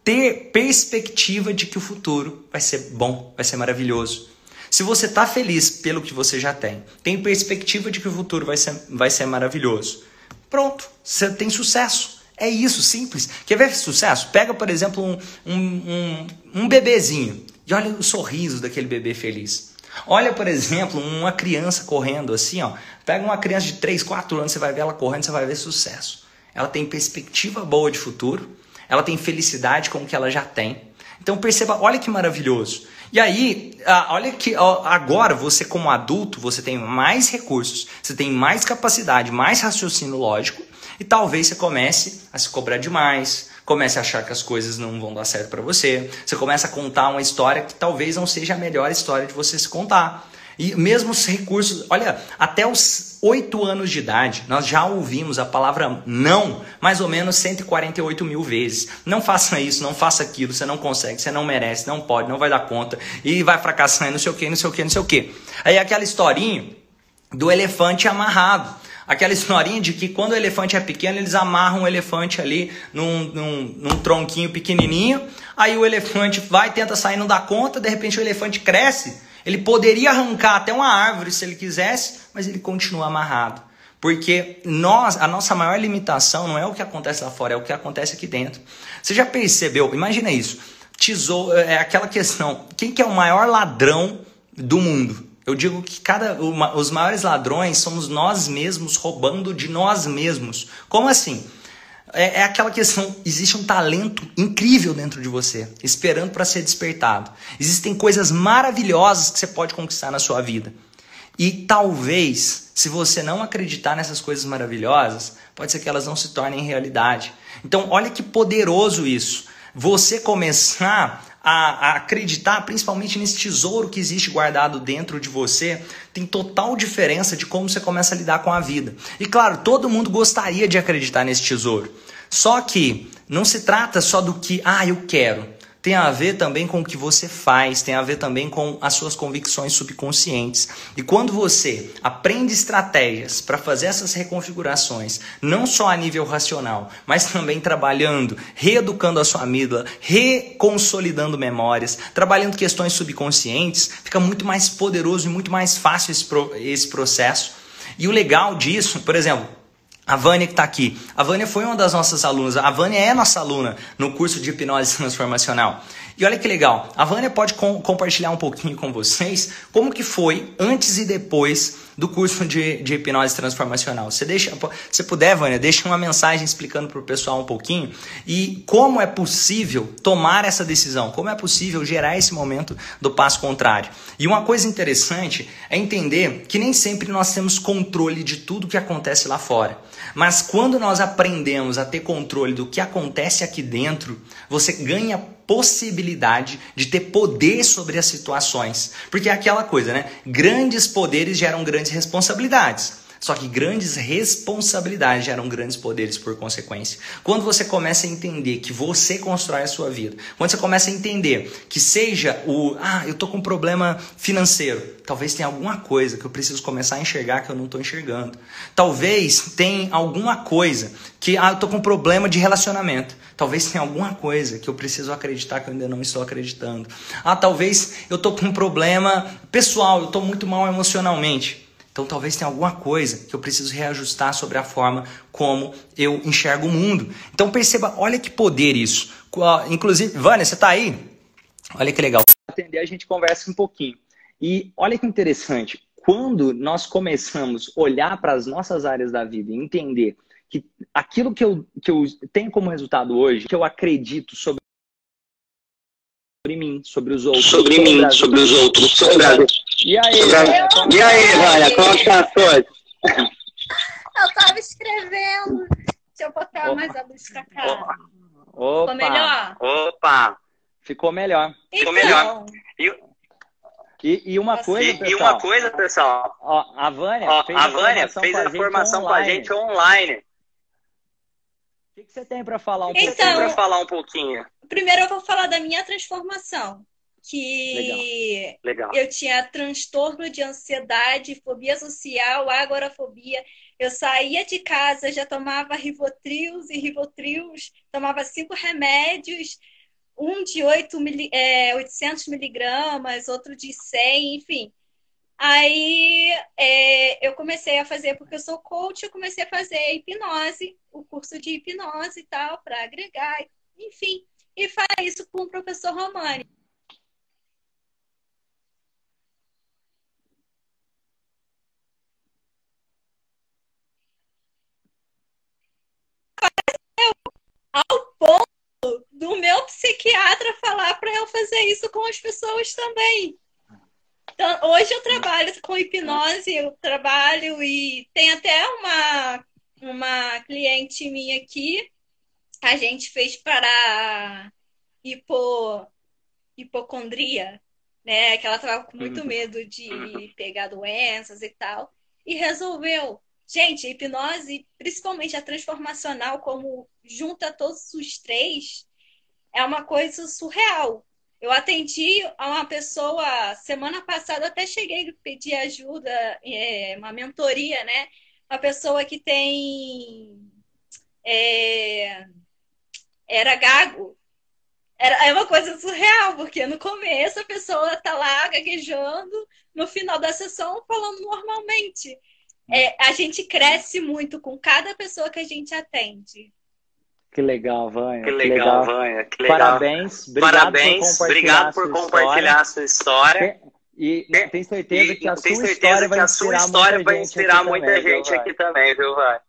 ter perspectiva de que o futuro vai ser bom, vai ser maravilhoso. Se você está feliz pelo que você já tem perspectiva de que o futuro vai ser maravilhoso. Pronto, você tem sucesso. É isso, simples. Quer ver sucesso? Pega, por exemplo, um bebezinho e olha o sorriso daquele bebê feliz. Olha, por exemplo, uma criança correndo assim, Pega uma criança de 3, 4 anos, você vai ver ela correndo, você vai ver sucesso. Ela tem perspectiva boa de futuro, ela tem felicidade com o que ela já tem. Então perceba, olha que maravilhoso. E aí, olha que agora você como adulto, você tem mais recursos, você tem mais capacidade, mais raciocínio lógico, e talvez você comece a se cobrar demais, comece a achar que as coisas não vão dar certo para você, você começa a contar uma história que talvez não seja a melhor história de você se contar. E mesmo os recursos, olha, até os 8 anos de idade, nós já ouvimos a palavra não mais ou menos 148 mil vezes. Não faça isso, não faça aquilo, você não consegue, você não merece, não pode, não vai dar conta, e vai fracassar, não sei o que, não sei o que, não sei o que. Aí aquela historinha do elefante amarrado. Aquela historinha de que quando o elefante é pequeno, eles amarram o elefante ali num tronquinho pequenininho, aí o elefante vai, tenta sair, não dá conta, de repente o elefante cresce, ele poderia arrancar até uma árvore se ele quisesse, mas ele continua amarrado. Porque a nossa maior limitação não é o que acontece lá fora, é o que acontece aqui dentro. Você já percebeu? Imagina isso. É aquela questão, quem que é o maior ladrão do mundo? Eu digo que os maiores ladrões somos nós mesmos roubando de nós mesmos. Como assim? É aquela questão, existe um talento incrível dentro de você, esperando para ser despertado. Existem coisas maravilhosas que você pode conquistar na sua vida. E talvez, se você não acreditar nessas coisas maravilhosas, pode ser que elas não se tornem realidade. Então, olha que poderoso isso. Você começar a acreditar, principalmente nesse tesouro que existe guardado dentro de você, tem total diferença de como você começa a lidar com a vida. E claro, todo mundo gostaria de acreditar nesse tesouro. Só que não se trata só do que, eu quero. Tem a ver também com o que você faz, tem a ver também com as suas convicções subconscientes. E quando você aprende estratégias para fazer essas reconfigurações, não só a nível racional, mas também trabalhando, reeducando a sua amígdala, reconsolidando memórias, trabalhando questões subconscientes, fica muito mais poderoso e muito mais fácil esse processo. E o legal disso, por exemplo, a Vânia que está aqui. A Vânia foi uma das nossas alunas. A Vânia é nossa aluna no curso de hipnose transformacional. E olha que legal. A Vânia pode compartilhar um pouquinho com vocês como que foi antes e depois do curso de hipnose transformacional. Se puder, Vânia, deixa uma mensagem explicando para o pessoal um pouquinho e como é possível tomar essa decisão, como é possível gerar esse momento do passo contrário. E uma coisa interessante é entender que nem sempre nós temos controle de tudo que acontece lá fora. Mas quando nós aprendemos a ter controle do que acontece aqui dentro, você ganha possibilidade de ter poder sobre as situações. Porque é aquela coisa, né? Grandes poderes geram grandes responsabilidades. Só que grandes responsabilidades geram grandes poderes por consequência. Quando você começa a entender que você constrói a sua vida, quando você começa a entender que seja eu tô com um problema financeiro, talvez tenha alguma coisa que eu preciso começar a enxergar que eu não estou enxergando. Talvez tenha alguma coisa que eu tô com um problema de relacionamento. Talvez tenha alguma coisa que eu preciso acreditar que eu ainda não estou acreditando. Talvez eu tô com um problema pessoal, eu tô muito mal emocionalmente. Então talvez tenha alguma coisa que eu preciso reajustar sobre a forma como eu enxergo o mundo. Então perceba, olha que poder isso. Inclusive, Vânia, você está aí? Olha que legal. Atender, a gente conversa um pouquinho. E olha que interessante, quando nós começamos a olhar para as nossas áreas da vida e entender que aquilo que eu tenho como resultado hoje, que eu acredito sobre mim, sobre os outros. Sobre mim, sobre os outros, sobre o Brasil. E aí, Vânia, como está as coisas? Eu estava escrevendo. Deixa eu botar mais a luz pra cá. Ficou melhor? Opa! Ficou melhor. Ficou melhor. E uma coisa, pessoal. A Vânia fez a formação com a gente online. O que você tem para falar um pouquinho? Primeiro eu vou falar da minha transformação. Que Legal. Eu tinha transtorno de ansiedade, fobia social, agorafobia. Eu saía de casa, já tomava Rivotrils e Rivotrils, tomava 5 remédios, um de 800 miligramas, outro de 100, enfim. Aí eu comecei a fazer, porque eu sou coach, eu comecei a fazer hipnose, o curso de hipnose e tal, para agregar, enfim. E faz isso com o professor Romani. Ao ponto do meu psiquiatra falar para eu fazer isso com as pessoas também. Então, hoje eu trabalho com hipnose, eu trabalho e tem até uma cliente minha aqui, a gente fez para hipocondria, né? Que ela estava com muito medo de pegar doenças e tal, e resolveu. Gente, a hipnose, principalmente a transformacional, como junta todos os três, é uma coisa surreal. Eu atendi a uma pessoa semana passada, eu até cheguei a pedir ajuda, uma mentoria, né? Uma pessoa que era gago. É uma coisa surreal, porque no começo a pessoa tá lá gaguejando, no final da sessão falando normalmente. A gente cresce muito com cada pessoa que a gente atende. Que legal, Vânia. Que legal, Vânia. Que legal. Parabéns. Obrigado por compartilhar a sua história. E tenho certeza que a sua história vai inspirar muita gente aqui também, viu, Vânia?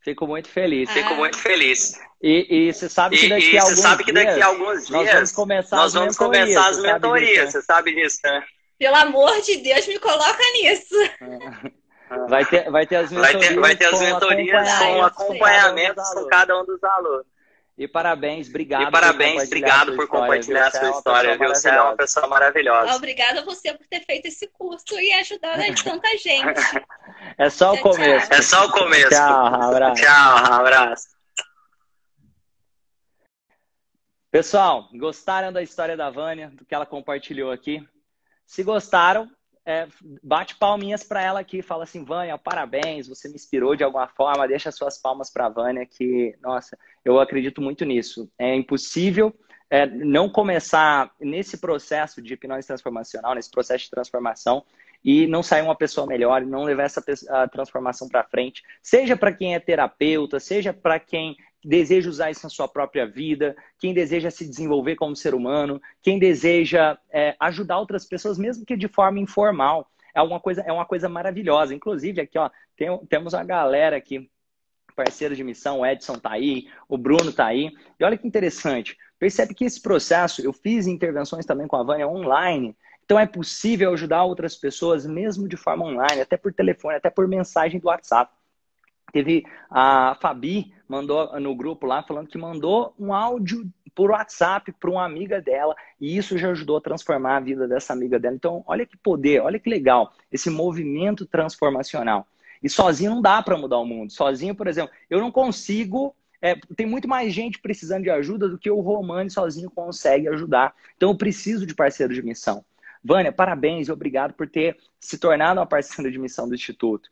Fico muito feliz. Fico muito feliz. E você sabe que daqui a alguns dias nós vamos começar as mentorias. Você sabe disso, né? Pelo amor de Deus, me coloca nisso. Vai ter as mentorias com acompanhamentos com cada um dos alunos. E parabéns, obrigado por compartilhar a sua história, viu? Você é uma pessoa maravilhosa. Obrigada a você por ter feito esse curso e ajudado tanta gente. É só o começo. É só o começo. Tchau, abraço. Tchau, abraço. Pessoal, gostaram da história da Vânia, do que ela compartilhou aqui? Se gostaram, bate palminhas para ela aqui, fala assim, Vânia, parabéns, você me inspirou de alguma forma, deixa suas palmas para a Vânia, que, nossa, eu acredito muito nisso. É impossível não começar nesse processo de hipnose transformacional, nesse processo de transformação, e não sair uma pessoa melhor, e não levar essa transformação para frente, seja para quem é terapeuta, seja para quem deseja usar isso na sua própria vida, quem deseja se desenvolver como ser humano, quem deseja ajudar outras pessoas, mesmo que de forma informal. É uma coisa maravilhosa. Inclusive, aqui, ó, temos uma galera aqui, parceiros de missão, o Edson tá aí, o Bruno tá aí. E olha que interessante, percebe que esse processo, eu fiz intervenções também com a Vânia online, então é possível ajudar outras pessoas, mesmo de forma online, até por telefone, até por mensagem do WhatsApp. Teve a Fabi, mandou no grupo lá, falando que mandou um áudio por WhatsApp para uma amiga dela, e isso já ajudou a transformar a vida dessa amiga dela. Então, olha que poder, olha que legal, esse movimento transformacional. E sozinho não dá para mudar o mundo. Sozinho, por exemplo, eu não consigo... tem muito mais gente precisando de ajuda do que o Romani sozinho consegue ajudar. Então, eu preciso de parceiros de missão. Vânia, parabéns e obrigado por ter se tornado uma parceira de missão do Instituto.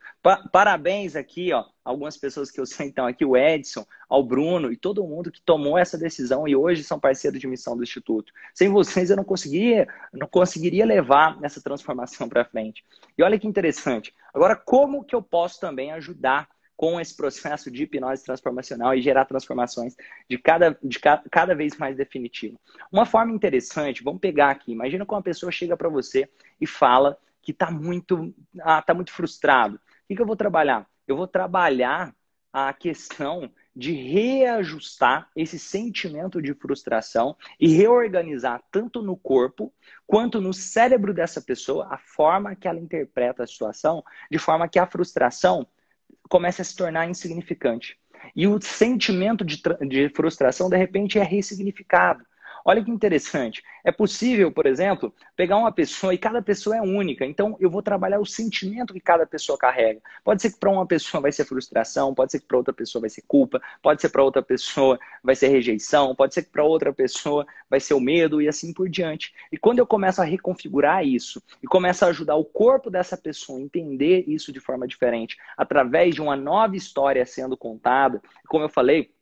Parabéns aqui, ó, algumas pessoas que eu sei então aqui, o Edson, ao Bruno e todo mundo que tomou essa decisão e hoje são parceiros de missão do Instituto. Sem vocês eu não conseguiria levar essa transformação para frente. E olha que interessante. Agora, como que eu posso também ajudar com esse processo de hipnose transformacional e gerar transformações de cada vez mais definitivo? Uma forma interessante, vamos pegar aqui, imagina que uma pessoa chega para você e fala que está muito frustrado. O que eu vou trabalhar? Eu vou trabalhar a questão de reajustar esse sentimento de frustração e reorganizar tanto no corpo quanto no cérebro dessa pessoa a forma que ela interpreta a situação, de forma que a frustração começa a se tornar insignificante. E o sentimento de frustração, de repente, é ressignificado. Olha que interessante. É possível, por exemplo, pegar uma pessoa e cada pessoa é única. Então, eu vou trabalhar o sentimento que cada pessoa carrega. Pode ser que para uma pessoa vai ser frustração, pode ser que para outra pessoa vai ser culpa, pode ser para outra pessoa vai ser rejeição, pode ser que para outra pessoa vai ser o medo e assim por diante. E quando eu começo a reconfigurar isso e começo a ajudar o corpo dessa pessoa a entender isso de forma diferente, através de uma nova história sendo contada, como eu falei,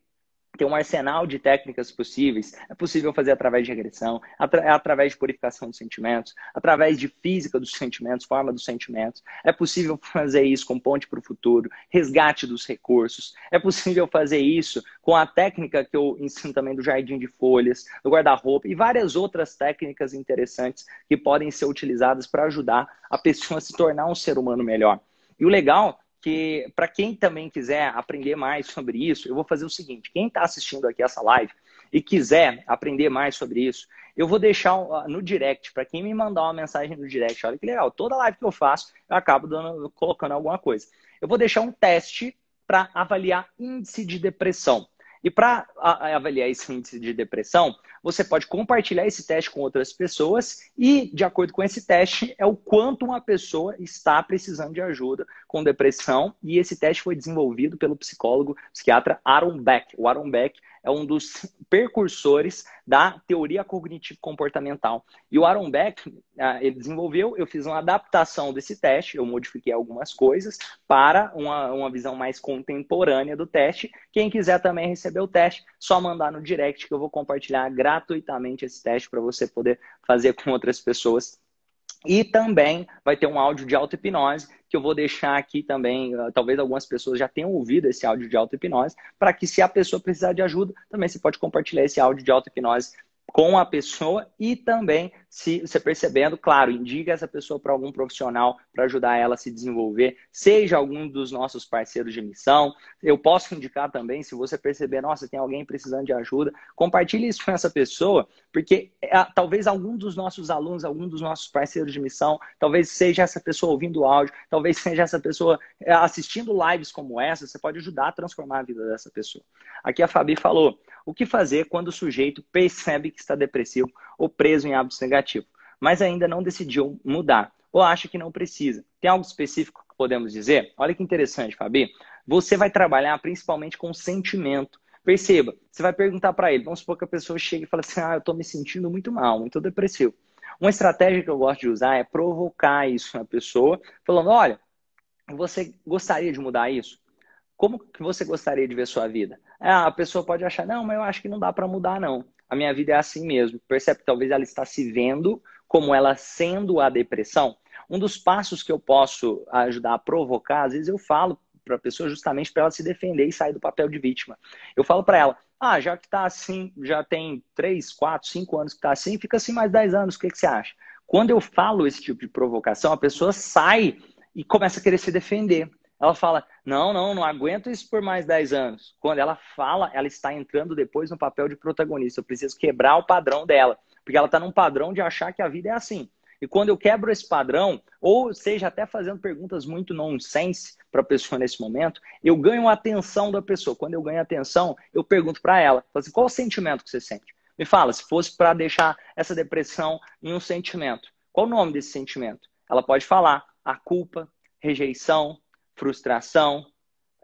tem um arsenal de técnicas possíveis. É possível fazer através de regressão, através de purificação dos sentimentos, através de física dos sentimentos, forma dos sentimentos. É possível fazer isso com ponte para o futuro, resgate dos recursos. É possível fazer isso com a técnica que eu ensino também do jardim de folhas, do guarda-roupa e várias outras técnicas interessantes que podem ser utilizadas para ajudar a pessoa a se tornar um ser humano melhor. E o legal que para quem também quiser aprender mais sobre isso, eu vou fazer o seguinte, quem está assistindo aqui essa live e quiser aprender mais sobre isso, eu vou deixar no direct, para quem me mandar uma mensagem no direct, olha que legal, toda live que eu faço, eu acabo colocando alguma coisa. Eu vou deixar um teste para avaliar índice de depressão. E para avaliar esse índice de depressão, você pode compartilhar esse teste com outras pessoas e, de acordo com esse teste, é o quanto uma pessoa está precisando de ajuda com depressão. E esse teste foi desenvolvido pelo psiquiatra Aaron Beck. O Aaron Beck é um dos precursores da teoria cognitivo-comportamental. E o Aaron Beck, ele desenvolveu, eu fiz uma adaptação desse teste, eu modifiquei algumas coisas para uma visão mais contemporânea do teste. Quem quiser também receber o teste, só mandar no direct que eu vou compartilhar gratuitamente esse teste para você poder fazer com outras pessoas. E também vai ter um áudio de auto-hipnose que eu vou deixar aqui também. Talvez algumas pessoas já tenham ouvido esse áudio de auto-hipnose, para que se a pessoa precisar de ajuda, também você pode compartilhar esse áudio de auto-hipnose com a pessoa e também, se você percebendo, claro, indica essa pessoa para algum profissional para ajudar ela a se desenvolver, seja algum dos nossos parceiros de missão. Eu posso indicar também, se você perceber, nossa, tem alguém precisando de ajuda, compartilhe isso com essa pessoa, porque talvez algum dos nossos alunos, algum dos nossos parceiros de missão, talvez seja essa pessoa ouvindo o áudio, talvez seja essa pessoa assistindo lives como essa, você pode ajudar a transformar a vida dessa pessoa. Aqui a Fabi falou, o que fazer quando o sujeito percebe que está depressivo ou preso em hábitos negativos, mas ainda não decidiu mudar ou acha que não precisa? Tem algo específico que podemos dizer? Olha que interessante, Fabi. Você vai trabalhar principalmente com sentimento. Perceba, você vai perguntar para ele, vamos supor que a pessoa chega e fala assim, eu estou me sentindo muito mal, muito depressivo. Uma estratégia que eu gosto de usar é provocar isso na pessoa, falando, olha, você gostaria de mudar isso? Como que você gostaria de ver sua vida? A pessoa pode achar, não, mas eu acho que não dá para mudar, não. A minha vida é assim mesmo. Percebe que talvez ela está se vendo como ela sendo a depressão. Um dos passos que eu posso ajudar a provocar, às vezes eu falo para a pessoa justamente para ela se defender e sair do papel de vítima. Eu falo para ela, já que está assim, já tem 3, 4, 5 anos que está assim, fica assim mais 10 anos, o que você acha? Quando eu falo esse tipo de provocação, a pessoa sai e começa a querer se defender. Ela fala, não aguento isso por mais 10 anos. Quando ela fala, ela está entrando depois no papel de protagonista. Eu preciso quebrar o padrão dela, porque ela está num padrão de achar que a vida é assim. E quando eu quebro esse padrão, ou seja, até fazendo perguntas muito nonsense para a pessoa nesse momento, eu ganho a atenção da pessoa. Quando eu ganho a atenção, eu pergunto para ela, assim, qual o sentimento que você sente? Me fala, se fosse para deixar essa depressão em um sentimento, qual o nome desse sentimento? Ela pode falar a culpa, rejeição, frustração,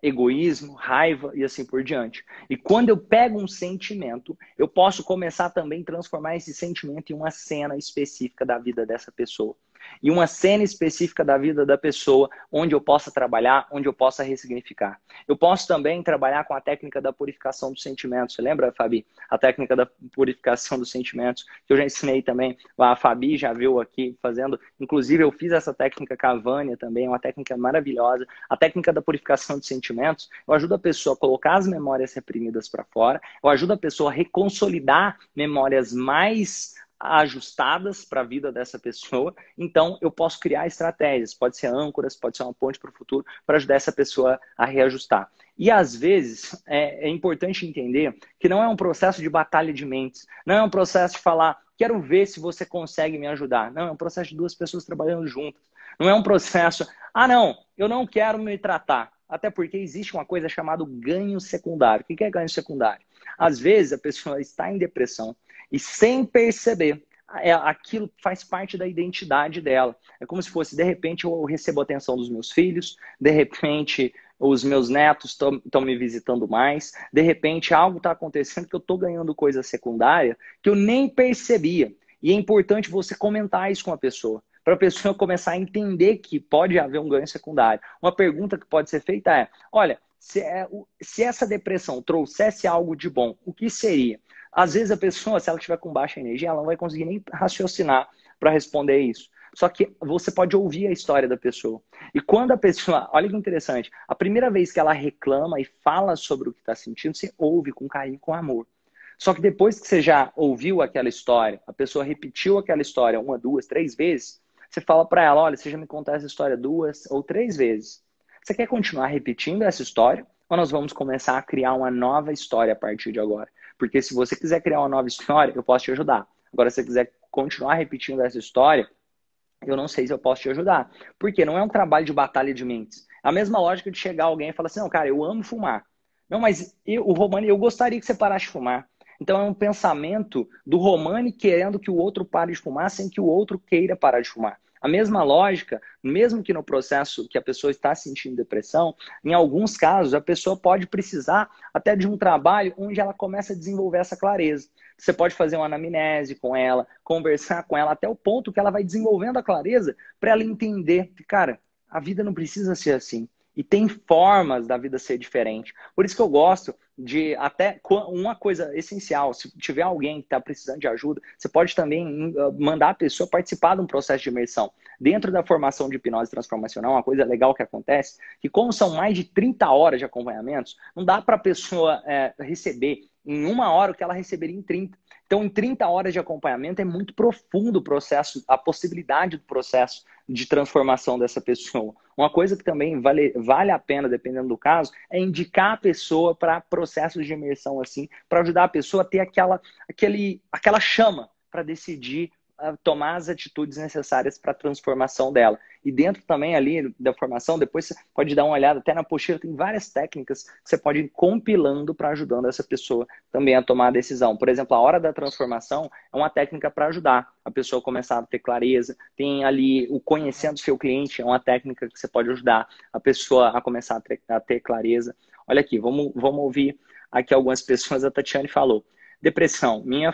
egoísmo, raiva e assim por diante. E quando eu pego um sentimento, eu posso começar também a transformar esse sentimento em uma cena específica da vida dessa pessoa. E uma cena específica da vida da pessoa, onde eu possa trabalhar, onde eu possa ressignificar. Eu posso também trabalhar com a técnica da purificação dos sentimentos. Você lembra, Fabi? A técnica da purificação dos sentimentos, que eu já ensinei também. A Fabi já viu aqui fazendo. Inclusive, eu fiz essa técnica com a Vânia também, uma técnica maravilhosa. A técnica da purificação dos sentimentos, eu ajudo a pessoa a colocar as memórias reprimidas para fora, eu ajudo a pessoa a reconsolidar memórias mais ajustadas para a vida dessa pessoa. Então, eu posso criar estratégias, pode ser âncoras, pode ser uma ponte para o futuro, para ajudar essa pessoa a reajustar. E, às vezes, é importante entender que não é um processo de batalha de mentes, não é um processo de falar, quero ver se você consegue me ajudar. Não, é um processo de duas pessoas trabalhando juntas. Não é um processo, não, eu não quero me tratar. Até porque existe uma coisa chamada ganho secundário. O que é ganho secundário? Às vezes, a pessoa está em depressão, e sem perceber, aquilo faz parte da identidade dela. É como se fosse, de repente, eu recebo a atenção dos meus filhos, de repente, os meus netos estão me visitando mais, de repente, algo está acontecendo que eu estou ganhando coisa secundária que eu nem percebia. E é importante você comentar isso com a pessoa, para a pessoa começar a entender que pode haver um ganho secundário. Uma pergunta que pode ser feita é, olha, se essa depressão trouxesse algo de bom, o que seria? Às vezes a pessoa, se ela estiver com baixa energia, ela não vai conseguir nem raciocinar para responder isso. Só que você pode ouvir a história da pessoa. E quando a pessoa, olha que interessante, a primeira vez que ela reclama e fala sobre o que está sentindo, você ouve com carinho, com amor. Só que depois que você já ouviu aquela história, a pessoa repetiu aquela história 1, 2, 3 vezes, você fala para ela, olha, você já me contou essa história 2 ou 3 vezes. Você quer continuar repetindo essa história? Ou nós vamos começar a criar uma nova história a partir de agora? Porque se você quiser criar uma nova história, eu posso te ajudar. Agora, se você quiser continuar repetindo essa história, eu não sei se eu posso te ajudar. Porque não é um trabalho de batalha de mentes. É a mesma lógica de chegar alguém e falar assim, não, cara, eu amo fumar. Não, mas o Romani, eu gostaria que você parasse de fumar. Então é um pensamento do Romani querendo que o outro pare de fumar sem que o outro queira parar de fumar. A mesma lógica, mesmo que no processo que a pessoa está sentindo depressão, em alguns casos a pessoa pode precisar até de um trabalho onde ela começa a desenvolver essa clareza. Você pode fazer uma anamnese com ela, conversar com ela até o ponto que ela vai desenvolvendo a clareza para ela entender que, cara, a vida não precisa ser assim. E tem formas da vida ser diferente. Por isso que eu gosto de até uma coisa essencial. Se tiver alguém que está precisando de ajuda, você pode também mandar a pessoa participar de um processo de imersão. Dentro da formação de hipnose transformacional, uma coisa legal que acontece, que como são mais de 30 horas de acompanhamentos, não dá para a pessoa receber em 1 hora o que ela receberia em 30. Então, em 30 horas de acompanhamento é muito profundo o processo, a possibilidade do processo de transformação dessa pessoa. Uma coisa que também vale a pena, dependendo do caso, é indicar a pessoa para processos de imersão assim, para ajudar a pessoa a ter aquela chama para decidir tomar as atitudes necessárias para a transformação dela. E dentro também ali da formação, depois você pode dar uma olhada, até na apostila tem várias técnicas que você pode ir compilando para ajudando essa pessoa também a tomar a decisão. Por exemplo, a hora da transformação é uma técnica para ajudar a pessoa a começar a ter clareza. Tem ali o conhecendo o seu cliente, é uma técnica que você pode ajudar a pessoa a começar a ter clareza. Olha aqui, vamos ouvir aqui algumas pessoas. A Tatiane falou: depressão, minha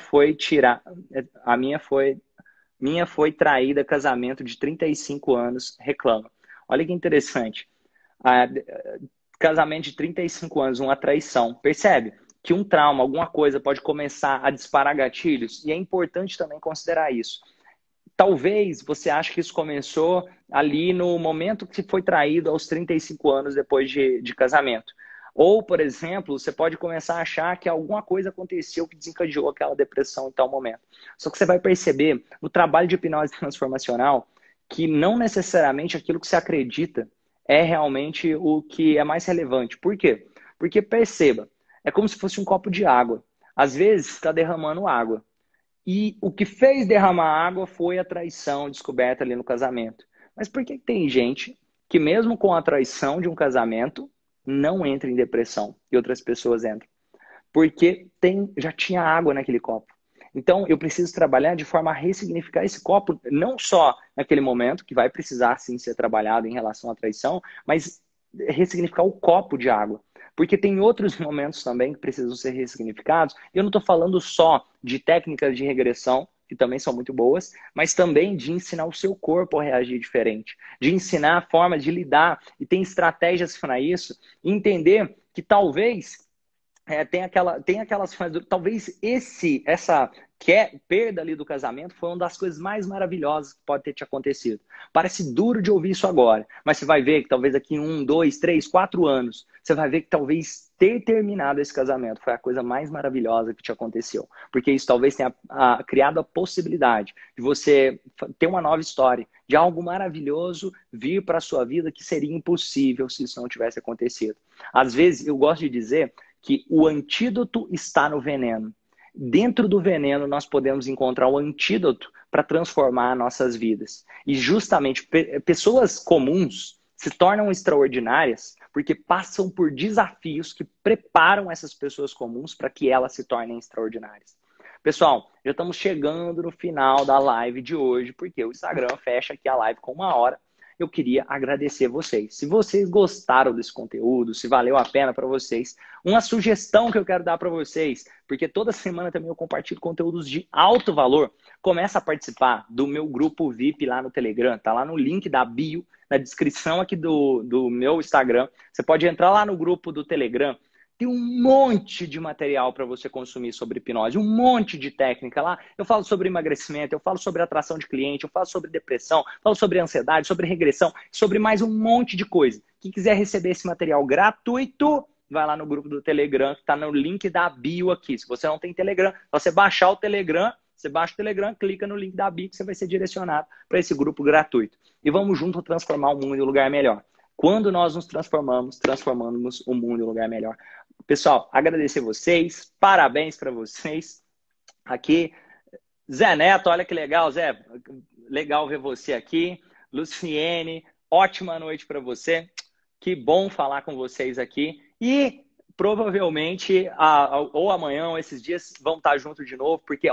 foi traída, casamento de 35 anos, reclama. Olha que interessante. Casamento de 35 anos, uma traição. Percebe que um trauma, alguma coisa pode começar a disparar gatilhos? E é importante também considerar isso. Talvez você ache que isso começou ali no momento que foi traído aos 35 anos depois de casamento. Ou, por exemplo, você pode começar a achar que alguma coisa aconteceu que desencadeou aquela depressão em tal momento. Só que você vai perceber no trabalho de hipnose transformacional que não necessariamente aquilo que você acredita é realmente o que é mais relevante. Por quê? Porque perceba, é como se fosse um copo de água. Às vezes está derramando água. E o que fez derramar água foi a traição descoberta ali no casamento. Mas por que tem gente que mesmo com a traição de um casamento não entra em depressão e outras pessoas entram? Porque já tinha água naquele copo. Então, eu preciso trabalhar de forma a ressignificar esse copo, não só naquele momento, que vai precisar sim ser trabalhado em relação à traição, mas ressignificar o copo de água. Porque tem outros momentos também que precisam ser ressignificados. Eu não estou falando só de técnicas de regressão, que também são muito boas, mas também de ensinar o seu corpo a reagir diferente, de ensinar a forma de lidar, e tem estratégias para isso, e entender que talvez tem aquelas talvez essa perda ali do casamento foi uma das coisas mais maravilhosas que pode ter te acontecido. Parece duro de ouvir isso agora, mas você vai ver que talvez aqui em 1, 2, 3, 4 anos, você vai ver que talvez ter terminado esse casamento foi a coisa mais maravilhosa que te aconteceu. Porque isso talvez tenha criado a possibilidade de você ter uma nova história, de algo maravilhoso vir para a sua vida que seria impossível se isso não tivesse acontecido. Às vezes, eu gosto de dizer que o antídoto está no veneno. Dentro do veneno, nós podemos encontrar o antídoto para transformar nossas vidas. E justamente, pessoas comuns se tornam extraordinárias porque passam por desafios que preparam essas pessoas comuns para que elas se tornem extraordinárias. Pessoal, já estamos chegando no final da live de hoje, porque o Instagram fecha aqui a live com 1 hora. Eu queria agradecer vocês. Se vocês gostaram desse conteúdo, se valeu a pena para vocês, uma sugestão que eu quero dar para vocês, porque toda semana também eu compartilho conteúdos de alto valor, começa a participar do meu grupo VIP lá no Telegram, tá lá no link da bio, na descrição aqui do meu Instagram. Você pode entrar lá no grupo do Telegram. Tem um monte de material para você consumir sobre hipnose, um monte de técnica lá. Eu falo sobre emagrecimento, eu falo sobre atração de cliente, eu falo sobre depressão, falo sobre ansiedade, sobre regressão, sobre mais um monte de coisa. Quem quiser receber esse material gratuito, vai lá no grupo do Telegram, que está no link da bio aqui. Se você não tem Telegram, você baixar o Telegram, você baixa o Telegram, clica no link da bio que você vai ser direcionado para esse grupo gratuito. E vamos juntos transformar o mundo em um lugar melhor. Quando nós nos transformamos o mundo em um lugar melhor. Pessoal, agradecer vocês, parabéns para vocês. Aqui, Zé Neto, olha que legal, Zé. Legal ver você aqui. Luciene, ótima noite para você. Que bom falar com vocês aqui. E provavelmente, ou amanhã, ou esses dias, vão estar juntos de novo, porque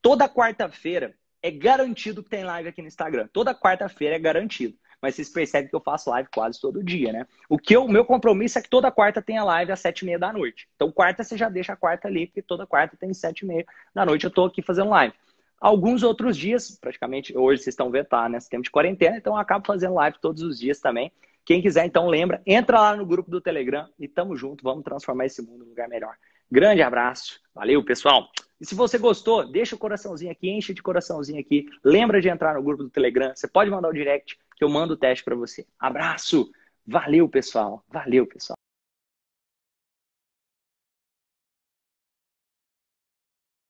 toda quarta-feira é garantido que tem live aqui no Instagram. Toda quarta-feira é garantido. Mas vocês percebem que eu faço live quase todo dia, né? O meu compromisso é que toda quarta tenha live às 7h30 da noite. Então, quarta você já deixa a quarta ali, porque toda quarta tem 7h30 da noite eu tô aqui fazendo live. Alguns outros dias, praticamente hoje vocês estão vendo, tá nesse tempo de quarentena, então eu acabo fazendo live todos os dias também. Quem quiser, então lembra, entra lá no grupo do Telegram e tamo junto, vamos transformar esse mundo num lugar melhor. Grande abraço, valeu pessoal! E se você gostou, deixa o coraçãozinho aqui, enche de coraçãozinho aqui. Lembra de entrar no grupo do Telegram, você pode mandar o direct que eu mando o teste para você. Abraço, valeu pessoal, valeu pessoal.